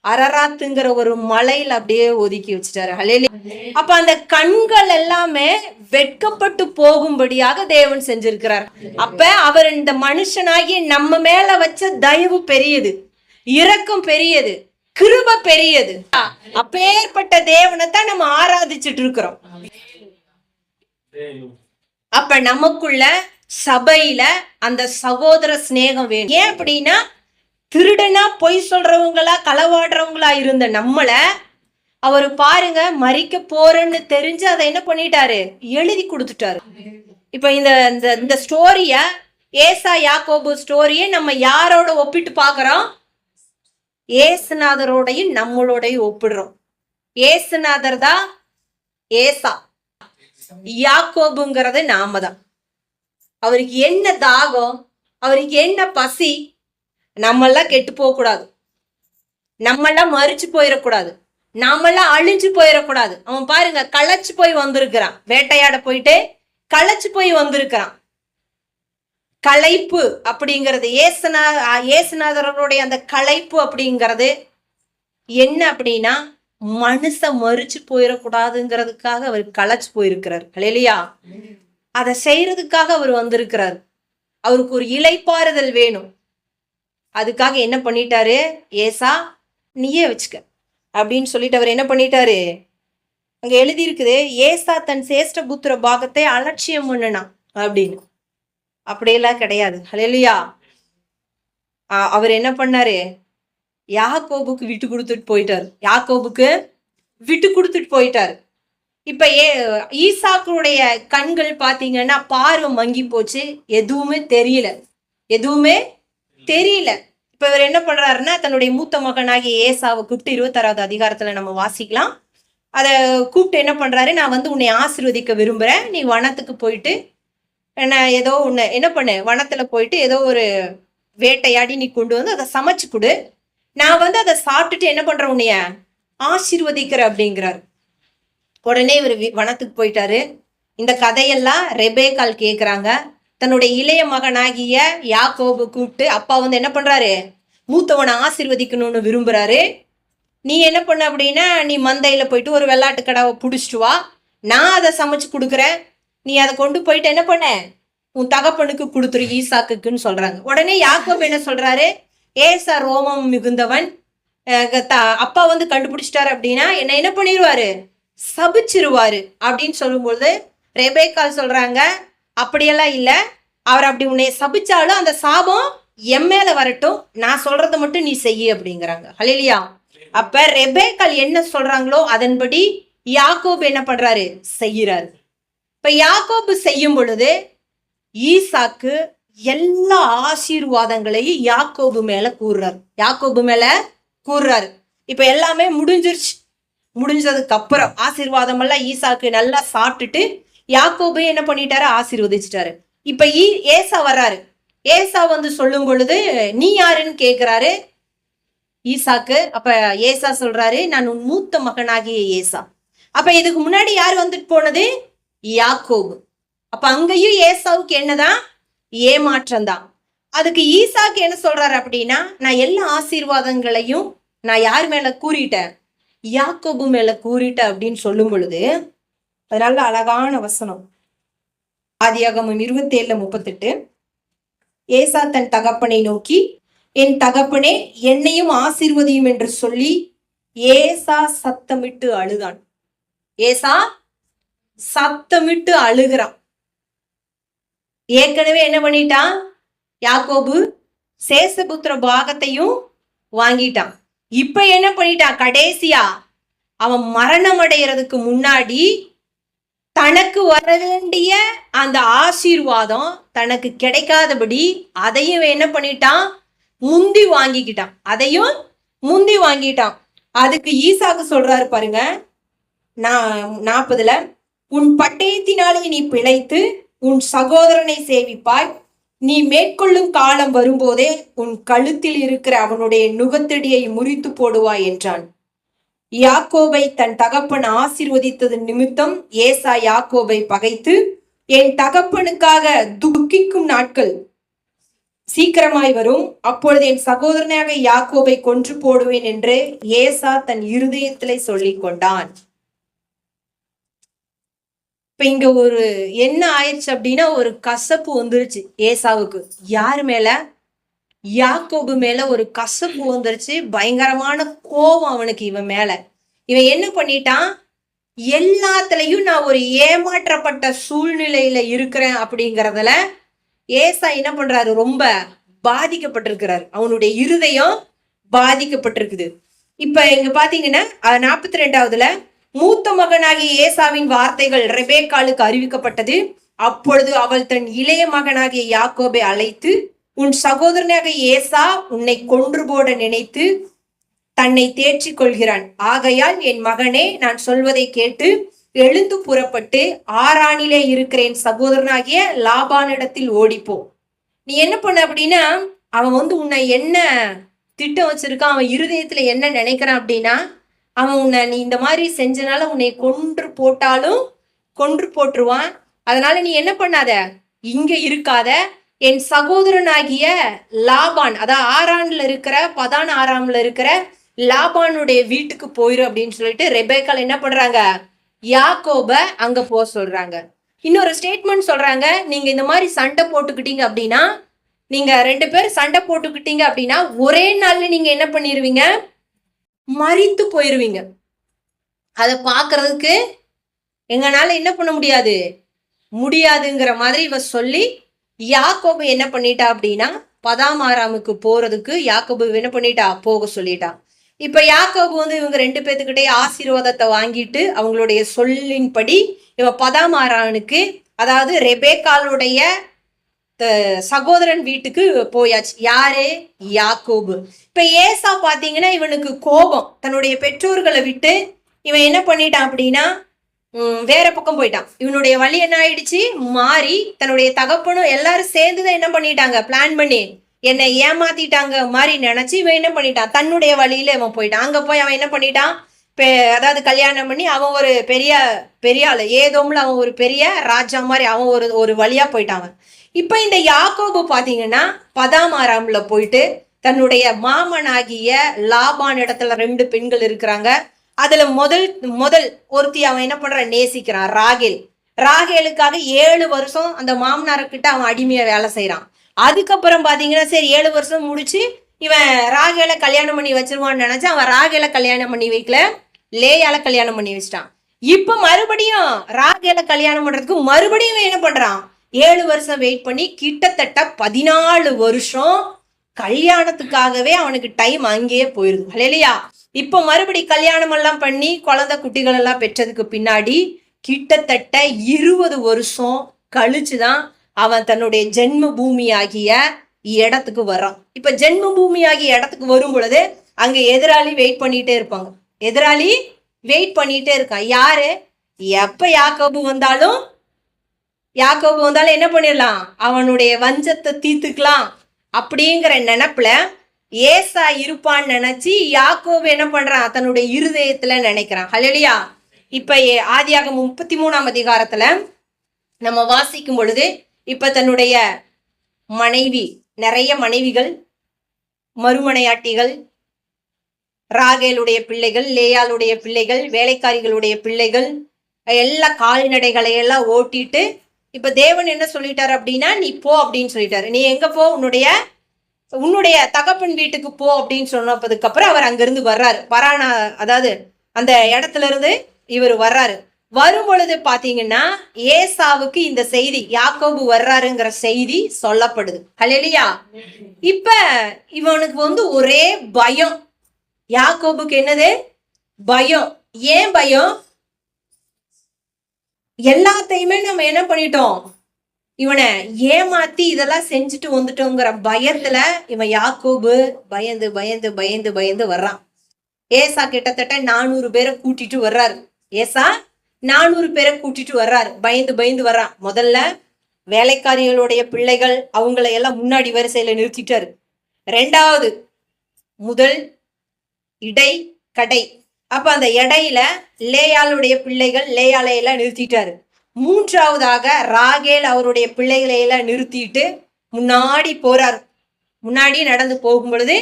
அரராத்துங்கிற ஒரு மலையில அப்படியே ஒதுக்கி வச்சுட்டாரு. ஹல்லேலூயா. அப்ப அந்த கண்கள் எல்லாமே வெட்கப்பட்டு போகும்படியாக தேவன் செஞ்சிருக்கிறார். அப்ப அவர் இந்த மனுஷனாகி நம்ம மேல வச்ச தயவு பெரியது, இரக்கம் பெரியது, கிருபை பெரியது. அப்பேற்பட்ட தேவனை தான் நம்ம ஆராதிச்சுட்டு இருக்கிறோம். அப்ப நமக்குள்ள சபையில அந்த சகோதர சிநேகம் வேணும். ஏன் அப்படின்னா, திருடனா பொய் சொல்றவங்களா களவாடுறவங்களா இருந்த நம்மள அவர் பாருங்க மறிக்க போறேன்னு தெரிஞ்சு அதை என்ன பண்ணிட்டாரு, எழுதி கொடுத்துட்டாரு. இப்ப இந்த ஸ்டோரிய, ஏசா யாக்கோபு ஸ்டோரிய நம்ம யாரோட ஒப்பிட்டு பாக்குறோம்? ஏசுநாதரோடையும் நம்மளோடையும் ஒப்பிடுறோம். ஏசுநாதர் தான் ஏசா, யாக்கோபுங்கிறது நாம தான். அவருக்கு என்ன தாகம், அவருக்கு என்ன பசி, நம்மெல்லாம் கெட்டு போக கூடாது, நம்மெல்லாம் மறிச்சு போயிடக்கூடாது, நாமெல்லாம் அழிஞ்சு போயிடக்கூடாது. அவன் பாருங்க களைச்சு போய் வந்திருக்கிறான், வேட்டையாட போயிட்டு களைச்சு போய் வந்திருக்கிறான். களைப்பு அப்படிங்கிறது ஏசுநாதருடைய அந்த களைப்பு அப்படிங்கிறது என்ன அப்படின்னா, மனுஷன் மறிச்சு போயிடக்கூடாதுங்கிறதுக்காக அவர் களைச்சு போயிருக்கிறார். ஹல்லேலூயா. அதை செய்யறதுக்காக அவர் வந்திருக்கிறார். அவருக்கு ஒரு இளைப்பாறுதல் வேணும். அதுக்காக என்ன பண்ணிட்டாரு, ஏசா நீயே வச்சுக்க அப்படின்னு சொல்லிட்டு அவர் என்ன பண்ணிட்டாரு, அங்க எழுதி இருக்குது, ஏசா தன் சேஷ்ட புத்திர பாகத்தை அலட்சியம் பண்ணனான் அப்படின்னு. அப்படியெல்லாம் கிடையாது. ஹல்லேலூயா. அவர் என்ன பண்ணாரு, யாக்கோபுக்கு விட்டு கொடுத்துட்டு போயிட்டாரு. யாக்கோபுக்கு விட்டு கொடுத்துட்டு போயிட்டாரு. இப்ப ஈசாக்குடைய கண்கள் பாத்தீங்கன்னா பார்வை மங்கி போச்சு, எதுவுமே தெரியல. இப்ப இவர் என்ன பண்றாருன்னா, தன்னுடைய மூத்த மகனாகிய ஏசாவை கூப்பிட்டு 26வது அதிகாரத்துல நம்ம வாசிக்கலாம். அதை கூப்பிட்டு என்ன பண்றாரு, நான் வந்து உன்னை ஆசீர்வதிக்க விரும்புறேன், நீ வனத்துக்கு போயிட்டு நான் ஏதோ ஒண்ணு என்ன பண்ணு, வனத்துல போயிட்டு ஏதோ ஒரு வேட்டையாடி நீ கொண்டு வந்து அதை சமைச்சு கொடு, நான் வந்து அதை சாப்பிட்டுட்டு என்ன பண்றேன், உன்னைய ஆசீர்வதிக்கிற அப்படிங்கிறாரு. உடனே இவர் வனத்துக்கு போயிட்டாரு. இந்த கதையெல்லாம் ரெபேக்காள் கேட்குறாங்க. தன்னுடைய இளைய மகனாகிய யாக்கோபு கூப்பிட்டு, அப்பா வந்து என்ன பண்றாரு, மூத்தவனை ஆசீர்வதிக்கணும்னு விரும்புறாரு. நீ என்ன பண்ண அப்படின்னா, நீ மந்தையில போயிட்டு ஒரு வெள்ளாட்டு கடாவை பிடிச்சிட்டு வா, நான் அதை சமைச்சு கொடுக்குறேன், நீ அதை கொண்டு போயிட்டு என்ன பண்ண, உன் தகப்பனுக்கு கொடுத்துரு ஈசாக்குன்னு சொல்றாங்க. உடனே யாக்கோபு என்ன சொல்றாரு, ஏசா ரோமம் மிகுந்தவன், அப்பா வந்து கண்டுபிடிச்சிட்டாரு அப்படின்னா என்ன பண்ணிடுவாரு, சபிச்சிருவாரு அப்படின்னு சொல்லும்போது ரெபேக்காள் சொல்றாங்க, அப்படியெல்லாம் இல்லை, அவர் அப்படி உன்னை சபிச்சாலும் அந்த சாபம் என் மேல வரட்டும், நான் சொல்றதை மட்டும் நீ செய்ய அப்படிங்கிறாங்க. ஹல்லேலூயா. அப்ப ரெபேக்காள் என்ன சொல்றாங்களோ அதன்படி யாக்கோபு என்ன பண்றாரு, செய்யறாரு. இப்ப யாக்கோபு செய்யும் பொழுது ஈசாக்கு எல்லா ஆசீர்வாதங்களையும் யாக்கோபு மேல கூறுறாரு. இப்ப எல்லாமே முடிஞ்சதுக்கு அப்புறம் ஆசீர்வாதம் எல்லாம் ஈசாக்கு நல்லா சாப்பிட்டுட்டு யாக்கோபு என்ன பண்ணிட்டாரு, ஆசீர்வதிச்சிட்டாரு. இப்ப ஏசா வர்றாரு. ஏசா வந்து சொல்லும் பொழுது நீ யாருன்னு கேட்கிறாரு ஈசாக்கு. அப்ப ஏசா சொல்றாரு, நான் உன் மூத்த மகனாகிய ஏசா. அப்ப இதுக்கு முன்னாடி யார் வந்துட்டு போனது, யாக்கோபு. அப்ப அங்கேயும் ஏசாவுக்கு என்னதான், ஏமாற்றம் தான். அதுக்கு ஈசாக்கு என்ன சொல்றாரு அப்படின்னா, நான் எல்லா ஆசீர்வாதங்களையும் நான் யார் மேல கூறிட்டேன், யாக்கோபு மேல கூறிட்டேன் அப்படின்னு சொல்லும் பொழுது, அதனால அழகான வசனம் ஆதியாகமம் 27:38. ஏசா தன் தகப்பனை நோக்கி, என் தகப்பனே என்னையும் ஆசீர்வதியும் என்று சொல்லி ஏசா சத்தமிட்டு அழுதான். ஏசா சத்தமிட்டு அழுகிறான். ஏற்கனவே என்ன பண்ணிட்டான், யாக்கோபு சேஷபுத்திர பாகத்தையும் வாங்கிட்டான். இப்ப என்ன பண்ணிட்டான், கடைசியா அவன் மரணம் அடைகிறதுக்கு முன்னாடி தனக்கு வர வேண்டிய அந்த ஆசீர்வாதம் தனக்கு கிடைக்காதபடி அதையும் என்ன பண்ணிட்டான், முந்தி வாங்கிக்கிட்டான். அதுக்கு ஈசாக்கு சொல்றாரு பாருங்க 40, உன் பட்டயத்தினாலே நீ பிழைத்து உன் சகோதரனை சேவிப்பாய், நீ மேற்கொள்ளும் காலம் வரும்போதே உன் கழுத்தில் இருக்கிற அவனுடைய நுகத்தடியை முறித்து போடுவாய் என்றான். யாக்கோபை தன் தகப்பன் ஆசீர்வதித்தது நிமித்தம் ஏசா யாக்கோபை பகைத்து என் தகப்பனுக்காக துக்கிக்கும் நாட்கள் சீக்கிரமாய் வரும், அப்பொழுது என் சகோதரனாக யாக்கோபை கொன்று போடுவேன் என்று ஏசா தன் இருதயத்திலே சொல்லிக் கொண்டான். இப்ப இங்க ஒரு என்ன ஆயிடுச்சு அப்படின்னா, ஒரு கசப்பு வந்துருச்சு ஏசாவுக்கு. யாரு மேல? யாக்கோபு மேல ஒரு கசப்பு வந்துருச்சு. பயங்கரமான கோபம் அவனுக்கு இவன் மேல. இவன் என்ன பண்ணிட்டான்? எல்லாத்துலயும் நான் ஒரு ஏமாற்றப்பட்ட சூழ்நிலையில இருக்கிறேன் அப்படிங்கறதுல ஏசா என்ன பண்றாரு? ரொம்ப பாதிக்கப்பட்டிருக்கிறாரு. அவனுடைய இருதயம் பாதிக்கப்பட்டிருக்குது. இப்ப இங்க பாத்தீங்கன்னா 42வதுல மூத்த மகனாகிய ஏசாவின் வார்த்தைகள் ரெபேக்காளுக்கு அறிவிக்கப்பட்டது. அப்பொழுது அவள் தன் இளைய மகனாகிய யாக்கோபை அழைத்து, உன் சகோதரனாக ஏசா உன்னை கொன்று போட நினைத்து தன்னை தேற்றிக் கொள்கிறான். ஆகையால் என் மகனே, நான் சொல்வதை கேட்டு எழுந்து புறப்பட்டு ஆரானிலே இருக்கிறேன் சகோதரனாகிய லாபானிடத்தில் ஓடிப்போ. நீ என்ன பண்ண அப்படின்னா, அவன் உன்னை என்ன திட்டம் வச்சிருக்கான், அவன் இருதயத்துல என்ன நினைக்கிறான் அப்படின்னா, அவன் உன்னை நீ இந்த மாதிரி செஞ்சனால உன்னை கொன்று போட்டாலும் கொன்று போட்டுருவான். அதனால நீ என்ன பண்ணாத, இங்க இருக்காத, என் சகோதரனாகிய லாபான், அதாவது ஆரான்ல இருக்கிற பதான் ஆராம்ல இருக்கிற லாபானுடைய வீட்டுக்கு போயிரு அப்படின்னு சொல்லிட்டு ரெபேக்கால் என்ன பண்றாங்க? யாக்கோப அங்க போக சொல்றாங்க. இன்னொரு ஸ்டேட்மெண்ட் சொல்றாங்க, நீங்க இந்த மாதிரி சண்டை போட்டுக்கிட்டீங்க அப்படின்னா, நீங்க 2 பேர் சண்டை போட்டுக்கிட்டீங்க அப்படின்னா ஒரே நாள்ல நீங்க என்ன பண்ணிருவீங்க? மரித்து போயிருவீங்க. அதை பாக்குறதுக்கு எங்கனால என்ன பண்ண முடியாது, முடியாதுங்கிற மாதிரி இவ சொல்லி யாக்கோபு என்ன பண்ணிட்டா அப்படின்னா, பதாம் ஆராமுக்கு போறதுக்கு யாக்கோபு என்ன பண்ணிட்டா? போக சொல்லிட்டா. இப்ப யாக்கோபு இவங்க 2 பேத்துக்கிட்டே ஆசீர்வாதத்தை வாங்கிட்டு அவங்களுடைய சொல்லின்படி இவ பதாம் ஆரானுக்கு, அதாவது ரெபேக்காளுடைய சகோதரன் வீட்டுக்கு போயாச்சு. யாரு? யாக்கோபு. இப்ப ஏசா பாத்தீங்கன்னா இவனுக்கு கோபம், தன்னுடைய பெற்றோர்களை விட்டு இவன் என்ன பண்ணிட்டான் அப்படின்னா வேற பக்கம் போயிட்டான். இவனுடைய வழி என்ன ஆயிடுச்சு? மாறி தன்னுடைய தகப்பனும் எல்லாரும் சேர்ந்துதான் என்ன பண்ணிட்டாங்க? பிளான் பண்ணி என்னை ஏமாத்திட்டாங்க மாதிரி நினைச்சு இவன் என்ன பண்ணிட்டான்? தன்னுடைய வழியில இவன் போயிட்டான். அங்க போய் அவன் என்ன பண்ணிட்டான்? அதாவது கல்யாணம் பண்ணி அவன் ஒரு பெரிய ஆளு, ஏதோம்ல அவன் ஒரு பெரிய ராஜா மாதிரி அவன் ஒரு வழியா போயிட்டான். இப்ப இந்த யாக்கோபு பாத்தீங்கன்னா பதாம் ஆராம்ல போயிட்டு தன்னுடைய மாமனாகிய லாபான் இடத்துல 2 பெண்கள் இருக்கிறாங்க. அதுல முதல் ஒருத்தி அவன் என்ன பண்றான்? நேசிக்கிறான், ராகேல். ராகேலுக்காக 7 வருஷம் அந்த மாமனார்கிட்ட அவன் அடிமையா வேலை செய்யறான். அதுக்கப்புறம் பாத்தீங்கன்னா சரி 7 வருஷம் முடிச்சு இவன் ராகேலை கல்யாணம் பண்ணி வச்சிருவான்னு நினைச்சு அவன் ராகேலை கல்யாணம் பண்ணி வைக்கல, லேயால கல்யாணம் பண்ணி வச்சிட்டான். இப்ப மறுபடியும் ராகேலை கல்யாணம் பண்றதுக்கு மறுபடியும் என்ன பண்றான்? 7 வருஷம் வெயிட் பண்ணி கிட்டத்தட்ட 14 வருஷம் கல்யாணத்துக்காகவே அவனுக்கு டைம் அங்கேயே போயிருது இல்லையா? இப்ப மறுபடி கல்யாணம் எல்லாம் பண்ணி குழந்தை குட்டிகள் எல்லாம் பெற்றதுக்கு பின்னாடி கிட்டத்தட்ட 20 வருஷம் கழிச்சுதான் அவன் தன்னுடைய ஜென்ம பூமி ஆகிய இடத்துக்கு வர்றான். இப்ப ஜென்ம பூமி ஆகிய இடத்துக்கு வரும் பொழுது அங்க எதிராளி வெயிட் பண்ணிட்டே இருப்பாங்க. எதிராளி வெயிட் பண்ணிட்டே இருக்கான். யாரு? எப்ப யாக்கோபு வந்தாலும் என்ன பண்ணிடலாம்? அவனுடைய வஞ்சத்தை தீர்த்துக்கலாம் அப்படிங்கிற நினைப்புல ஏசா இருப்பான்னு நினைச்சு யாக்கோபு என்ன பண்றான்? தன்னுடைய இருதயத்துல நினைக்கிறான். ஹல்லேலூயா. இப்ப ஆதியாகமம் 33ஆம் அதிகாரத்துல நம்ம வாசிக்கும் பொழுது இப்ப தன்னுடைய மனைவி, நிறைய மனைவிகள், மறுமனையாட்டிகள், ராகேலுடைய பிள்ளைகள், லேயாளுடைய பிள்ளைகள், வேலைக்காரிகளுடைய பிள்ளைகள், எல்லா கால்நடைகளை எல்லாம் ஓட்டிட்டு இப்ப தேவன் என்ன சொல்லிட்டாரு அப்படின்னா, நீ போ அப்படின்னு சொல்லிட்டாரு. நீ எங்க போ? உன்னுடைய தகப்பன் வீட்டுக்கு போ அப்படின்னு சொன்னதுக்கு அப்புறம் அவர் அங்கிருந்து வர்றாரு. பரானா, அதாவது அந்த இடத்துல இருந்து இவர் வர்றாரு. வரும் பொழுது பாத்தீங்கன்னா ஏசாவுக்கு இந்த செய்தி, யாக்கோபு வர்றாருங்கிற செய்தி சொல்லப்படுது. ஹல்லேலூயா. இப்ப இவனுக்கு ஒரே பயம். யாக்கோபுக்கு என்னது? பயம். ஏன் பயம்? எல்லாத்தையுமே நம்ம என்ன பண்ணிட்டோம்? இவனை ஏமாத்தி இதெல்லாம் செஞ்சுட்டு வந்துட்டோங்கிற பயத்துல இவன் யாக்கோபு பயந்து பயந்து பயந்து பயந்து வர்றான். ஏசா கிட்டத்தட்ட 400 பேரை கூட்டிட்டு வர்றாரு. ஏசா 400 பேரை கூட்டிட்டு வர்றாரு. பயந்து பயந்து வர்றான். முதல்ல வேலைக்காரிகளுடைய பிள்ளைகள் அவங்களை எல்லாம் முன்னாடி வரிசையில நிறுத்திட்டாரு. 2வது முதல், இடை, கடை. அப்ப அந்த இடையில லேயாளுடைய பிள்ளைகள் லேயாலையெல்லாம் நிறுத்திட்டாரு. மூன்றாவதாக ராகேல் அவருடைய பிள்ளைகளை எல்லாம் நிறுத்திட்டு முன்னாடி போறார். முன்னாடி நடந்து போகும் பொழுது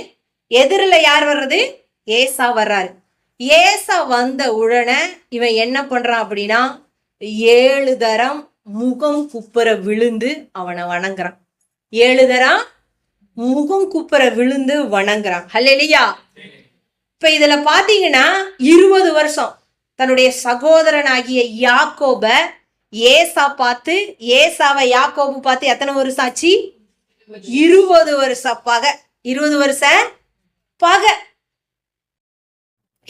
எதிரில் யார் வர்றது? ஏசா வர்றாரு. ஏசா வந்த உடனே இவன் என்ன பண்றான் அப்படின்னா 7 தரம் முகம் குப்புற விழுந்து அவனை வணங்குறான். 7 தரம் முகம் குப்புற விழுந்து வணங்குறான். ஹல்லேலூயா. இப்ப இதுல பாத்தீங்கன்னா 20 வருஷம் தன்னுடைய சகோதரனாகிய யாக்கோப ஏசா பார்த்து, ஏசாவை யாக்கோபு பார்த்து எத்தனை வருஷம் ஆச்சு? 20 வருஷம் பகை. 20 வருஷம் பகை.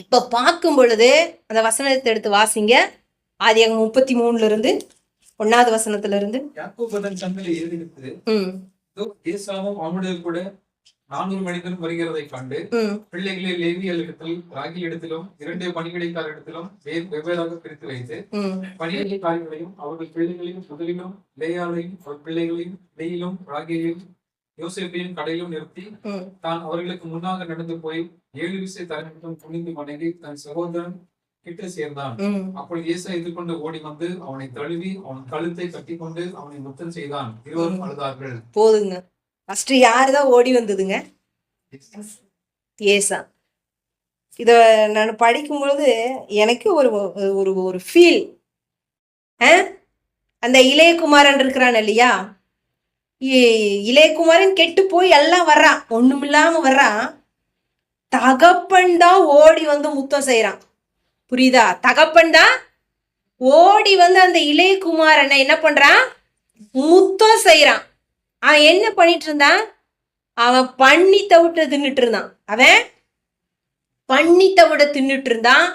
இப்ப பார்க்கும் பொழுது அந்த வசனத்தை எடுத்து வாசிங்க. ஆதியாகமம் 33 இருந்து 1வது வசனத்துல இருந்து. யாக்கோபு தன் சந்தையை ஏறெடுத்து, ஏசாவும் அவனுடைய கூட 400 மனிதனும் வருகிறதை கண்டு, பிள்ளைகளை லேவியரிடத்தில் ராகிலிடத்திலும் 2 பணிவிடைக்காரரிடத்திலும் வெவ்வேறாக பிரித்து வைத்து, பணிவிடைக்காரர்களையும் அவர்கள் பிள்ளைகளையும் முதலிலும் லேயாளையும் அவர் பிள்ளைகளையும் இடையிலும் ராகியையும் யோசேப்பையும் கடையிலும் நிறுத்தி, தான் அவர்களுக்கு முன்னாக நடந்து போய் 7 விசை தலைமையிடம் குனிந்து வணங்கி தன் சகோதரன் கிட்ட சேர்ந்தான். அப்பொழுது ஏசா எதிர்கொண்டு ஓடி வந்து அவனை தழுவி அவன் கழுத்தை கட்டி கொண்டு அவனை முத்தம் செய்தான். இருவரும் அழுதார்கள். போதுங்க. ஃபர்ஸ்ட் யாருதான் ஓடி வந்ததுங்க? ஏசா. இத நான் படிக்கும் பொழுது எனக்கு ஒரு ஒரு ஒரு ஃபீல். அந்த இளையகுமாரன் இருக்கிறான் இல்லையா, இளையகுமாரன் கெட்டு போய் எல்லாம் வர்றான், ஒண்ணுமில்லாம வர்றான். தகப்பன் தான் ஓடி வந்து முத்தம் செய்யறான். புரியுதா? தகப்பன் தான் ஓடி வந்து அந்த இளையகுமாரனை என்ன பண்றான்? முத்தம் செய்யறான். அவன் என்ன பண்ணிட்டு இருந்தான்? அவன் பண்ணி தவிட்ட தின்னுட்டு இருந்தான். அவன் பண்ணி தவிட தின்னுட்டு இருந்தான்.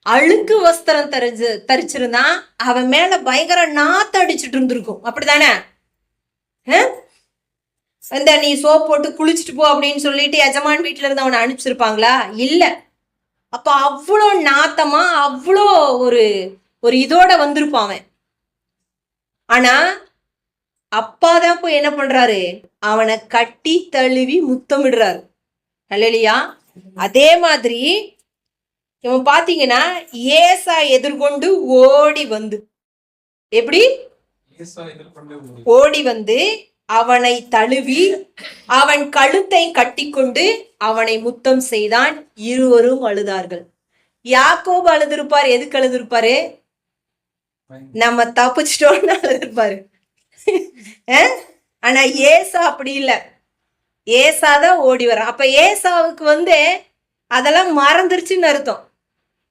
அழுக்கு வஸ்திரம் தரிச்சிருந்தான். அவன் மேல பயங்கர நாத்த அடிச்சுட்டு இருந்திருக்கும். அப்படித்தானே? இந்த நீ சோப் போட்டு குளிச்சுட்டு போ அப்படின்னு சொல்லிட்டு எஜமான் வீட்டுல இருந்து அவனை அனுப்பிச்சிருப்பாங்களா? இல்ல. அப்ப அவ்வளோ நாத்தமா அவ்வளோ ஒரு ஒரு இதோட வந்திருப்பான் அவன். ஆனா அப்பாதான் போய் என்ன பண்றாரு? அவனை கட்டி தழுவி முத்தமிடுறாரு. அல்லேலூயா. அதே மாதிரி இவன் பாத்தீங்கன்னா ஏசா எதிர்கொண்டு ஓடி வந்து, எப்படி ஓடி வந்து அவனை தழுவி அவன் கழுத்தை கட்டிக்கொண்டு அவனை முத்தம் செய்தான். இருவரும் அழுதார்கள். யாக்கோபு அழுதிருப்பாரு. எதுக்கு அழுதிருப்பாரு? நம்ம தப்பிச்சிட்டோம்னு அழுதிருப்பாரு. ஆனா ஏசா அப்படி இல்ல. ஏசாதான் ஓடி வரான். அப்ப ஏசாவுக்கு வந்து அதெல்லாம் மறந்துருச்சுன்னு அர்த்தம்.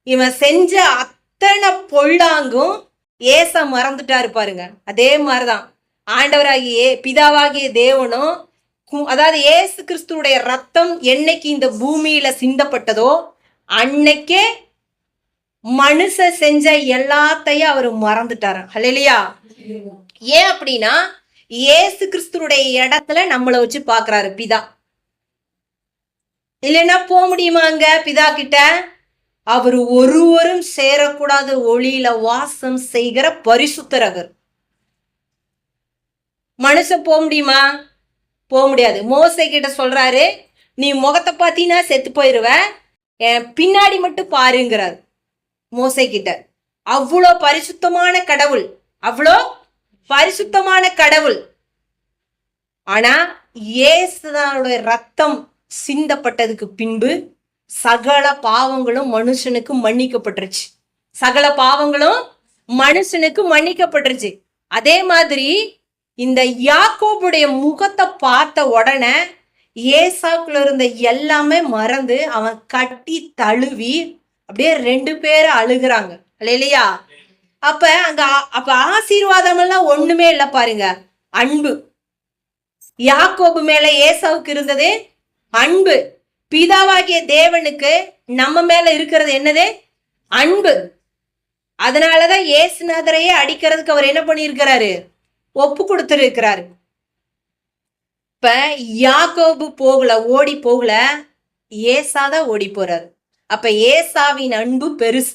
இவன் செஞ்ச அத்தனை பொல்லாங்கும் ஏசா மறந்துட்டாரு பாருங்க. அதே மாதிரிதான் ஆண்டவராகிய பிதாவாகிய தேவனும், அதாவது ஏசு கிறிஸ்துடைய ரத்தம் என்னைக்கு இந்த பூமியில சிந்தப்பட்டதோ அன்னைக்கே மனுஷ செஞ்ச எல்லாத்தையும் அவர் மறந்துட்டாரு. ஹல்லேலூயா. ஏன் அப்படின்னா ஏசு கிறிஸ்துடைய இடத்துல நம்மளை வச்சு பாக்குறாரு பிதா. இல்லைன்னா போக முடியுமாங்க பிதா கிட்ட? அவர் ஒருவரும் சேரக்கூடாத ஒளியில வாசம் செய்கிற பரிசுத்தர் அவர். மனுஷன் போக முடியுமா? போக முடியாது. மோசே கிட்ட சொல்றாரு, நீ முகத்தை பார்த்தீங்கன்னா செத்து போயிருவ, என் பின்னாடி மட்டும் பாருங்கிறார் மோசே கிட்ட. அவ்வளோ பரிசுத்தமான கடவுள், அவ்வளோ பரிசுத்தமான கடவுள். ஆனா இயேசுவோட ரத்தம் சிந்தப்பட்டதுக்கு பின்பு சகல பாவங்களும் மனுஷனுக்கு மன்னிக்கப்பட்டுருச்சு. சகல பாவங்களும் மனுஷனுக்கு மன்னிக்கப்பட்டுருச்சு. அதே மாதிரி இந்த யாக்கோபுடைய முகத்தை பார்த்த உடனே ஏசாக்குள்ள இருந்த எல்லாமே மறந்து அவன் கட்டி தழுவி அப்படியே 2 பேரும் அழுகுறாங்க. இல்லையா? அப்ப ஆசீர்வாதம் எல்லாம் ஒண்ணுமே இல்லை பாருங்க. அன்பு. யாக்கோபு மேல ஏசாவுக்கு இருந்தது அன்பு. பிதாவாகிய தேவனுக்கு நம்ம மேல இருக்கிறது என்னது? அன்பு. அதனாலதான் ஏசுநாதரையே அடிக்கிறதுக்கு அவர் என்ன பண்ணியிருக்கிறாரு? ஒப்பு கொடுத்துருக்கிறாரு. இப்ப யாக்கோபு போகல, ஓடி போகல, ஏசாதான் ஓடி போறாரு. அப்ப ஏசாவின் அன்பு பெருசு.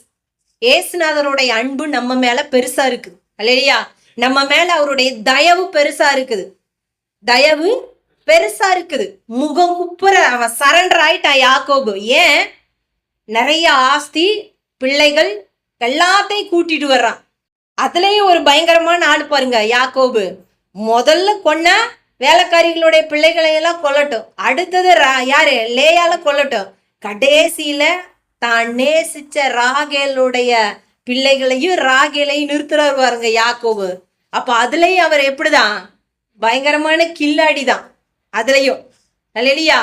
ஏசுநாதருடைய அன்பு நம்ம மேல பெருசா இருக்குது. அல்லையா? நம்ம மேல அவருடைய தயவு பெருசா இருக்குது. தயவு பெருசா இருக்குது. முகம் குப்புற அவன் சரண்டர் ஆயிட்டான் யாக்கோபு. ஏன்? நிறைய ஆஸ்தி, பிள்ளைகள் எல்லாத்தையும் கூட்டிட்டு வர்றான். அதுலயும் ஒரு பயங்கரமான ஆள் பாருங்க யாக்கோபு. முதல்ல கொன்னா வேலைக்காரிகளுடைய பிள்ளைகளை எல்லாம் கொல்லட்டும், அடுத்தது யாரு லேயால கொல்லட்டும், கடைசியில தான் நேசிச்ச ராகேலுடைய பிள்ளைகளையும் ராகேலையும் நிறுத்துறாரு பாருங்க யாக்கோபு. அப்ப அதுலயும் அவர் எப்படிதான் பயங்கரமான கில்லாடிதான் அதுலயும் இல்லையா.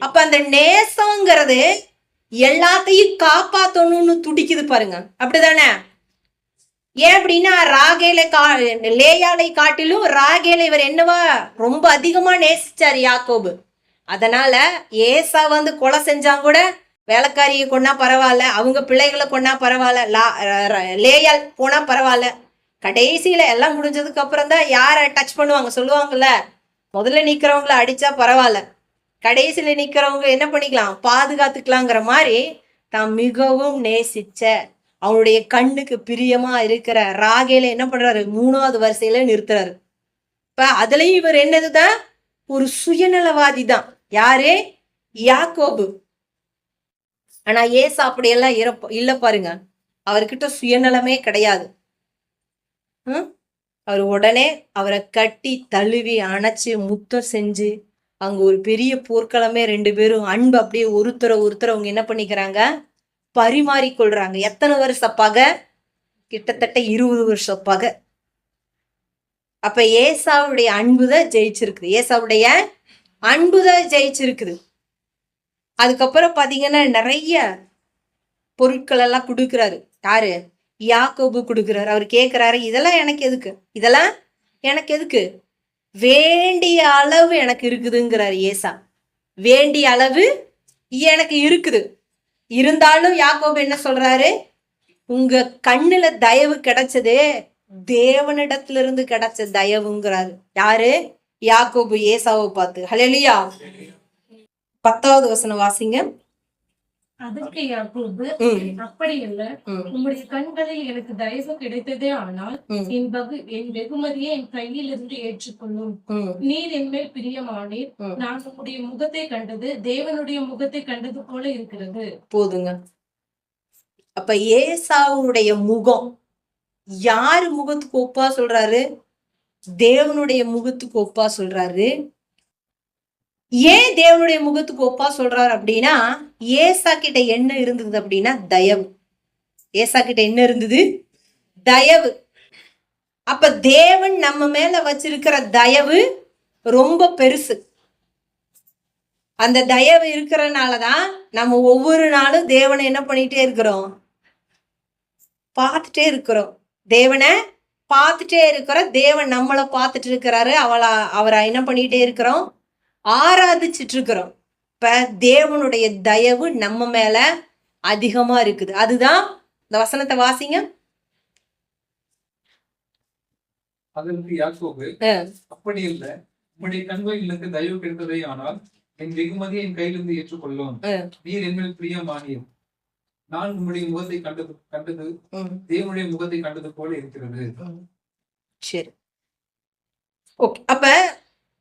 அப்ப அந்த நேசங்கிறது எல்லாத்தையும் காப்பாத்தணும்னு துடிக்குது பாருங்க, அப்படிதானே? ஏன் அப்படின்னா லேயாலை காட்டிலும் ராகேலை இவர் என்னவா ரொம்ப அதிகமா நேசிச்சாரு யாக்கோபு. அதனால ஏசா வந்து கொலை செஞ்சாங்க கூட வேலைக்காரியை கொன்னா பரவாயில்ல, அவங்க பிள்ளைகளை கொன்னா பரவாயில்ல, லேயால் போனா பரவாயில்ல. கடைசியில எல்லாம் முடிஞ்சதுக்கு அப்புறம் தான் யாரை டச் பண்ணுவாங்க சொல்லுவாங்கல்ல, முதல்ல நிக்கிறவங்கள அடிச்சா பரவாயில்ல, கடைசியில நிக்கிறவங்க என்ன பண்ணிக்கலாம் பாதுகாத்துக்கலாங்கிற மாதிரி தான் மிகவும் நேசிச்ச அவனுடைய கண்ணுக்கு பிரியமா இருக்கிற ராகேல என்ன பண்றாரு 3வது வரிசையில நிறுத்துறாரு. இப்ப அதுலயும் இவர் என்னதுதான் ஒரு சுயநலவாதி தான் யாரு யாக்கோபு. ஆனா ஏசா அப்படியெல்லாம் இல்ல பாருங்க, அவர்கிட்ட சுயநலமே கிடையாது. அவர் உடனே அவரை கட்டி தழுவி அணைச்சு முத்தம் செஞ்சு அங்க ஒரு பெரிய போர்க்களமே, 2 பேரும் அன்பு அப்படியே ஒருத்தரை அவங்க என்ன பண்ணிக்கிறாங்க பரிமாறிக்கொள்றாங்க. எத்தனை வருஷ பகை? கிட்டத்தட்ட 20 வருஷம் பகை. அப்ப ஏசாவுடைய அன்புதான் ஜெயிச்சிருக்குது, ஏசாவுடைய அன்புதான் ஜெயிச்சிருக்குது. அதுக்கப்புறம் பாத்தீங்கன்னா நிறைய பொருட்கள் எல்லாம் கொடுக்குறாரு. யாரு? யாக்கோபு கொடுக்குறாரு. அவர் கேட்கிறாரு, இதெல்லாம் எனக்கு எதுக்கு, இதெல்லாம் எனக்கு எதுக்கு, வேண்டிய அளவு எனக்கு இருக்குதுங்கிறாரு ஏசா. வேண்டிய அளவு எனக்கு இருக்குது. இருந்தாலும் யாக்கோபு என்ன சொல்றாரு, உங்க கண்ணுல தயவு கிடைச்சதே தேவனிடத்துல இருந்து கிடைச்ச தயவுங்கிறாரு. யாரு? யாக்கோபு ஏசாவை பார்த்து. ஹல்லேலூயா. 10வது வசனம் வாசிங்க. அதற்கு யாக்கோபு, அப்படி இல்ல, உம்முடைய கண்களில் எனக்கு தயவு கிடைத்ததே ஆனால் என் வெகுமதியை என் கையில் இருந்து ஏற்றுக்கொள்ளும். நீர் என் மேல் பிரியமானீர், நான் உம்முடைய முகத்தை கண்டது தேவனுடைய முகத்தை கண்டது போல இருக்கிறது. போதுங்க. அப்ப ஏசாவுடைய முகம் யாரு முகத்துக்கு ஒப்பா சொல்றாரு? தேவனுடைய முகத்துக்கு ஒப்பா சொல்றாரு. ஏன் தேவனுடைய முகத்துக்கு ஒப்பா சொல்றாரு அப்படின்னா, ஏசா கிட்ட என்ன இருந்தது அப்படின்னா தயவு. ஏசா கிட்ட என்ன இருந்தது? தயவு. அப்ப தேவன் நம்ம மேல வச்சிருக்கிற தயவு ரொம்ப பெருசு. அந்த தயவு இருக்கிறனாலதான் நம்ம ஒவ்வொரு நாளும் தேவனை என்ன பண்ணிட்டே இருக்கிறோம், பார்த்துட்டே இருக்கிறோம். தேவனை பார்த்துட்டே இருக்கிறோம். தேவன் நம்மளை பார்த்துட்டு இருக்கிறாரு. அவரை என்ன பண்ணிட்டே இருக்கிறோம், ஆராதிச்சிட்டு இருக்கிறோம். இப்ப தேவனுடைய தயவு நம்ம மேல அதிகமா இருக்குது. அதுதான் இந்த வசனத்தை வாசிங்க. அதற்கு யாக்கோபு, அப்படி இல்லை, உம்முடைய கண்களில் எனக்கு தயவு கிடைத்ததே ஆனால் என் வெகுமதியை என் கையிலிருந்து ஏற்றுக்கொள்ளும். நீர் என் மேல் பிரியமானீர், நான் உம்முடைய முகத்தை கண்டது தேவனுடைய முகத்தை கண்டது போல இருக்கிறது. சரி, ஓகே. அப்ப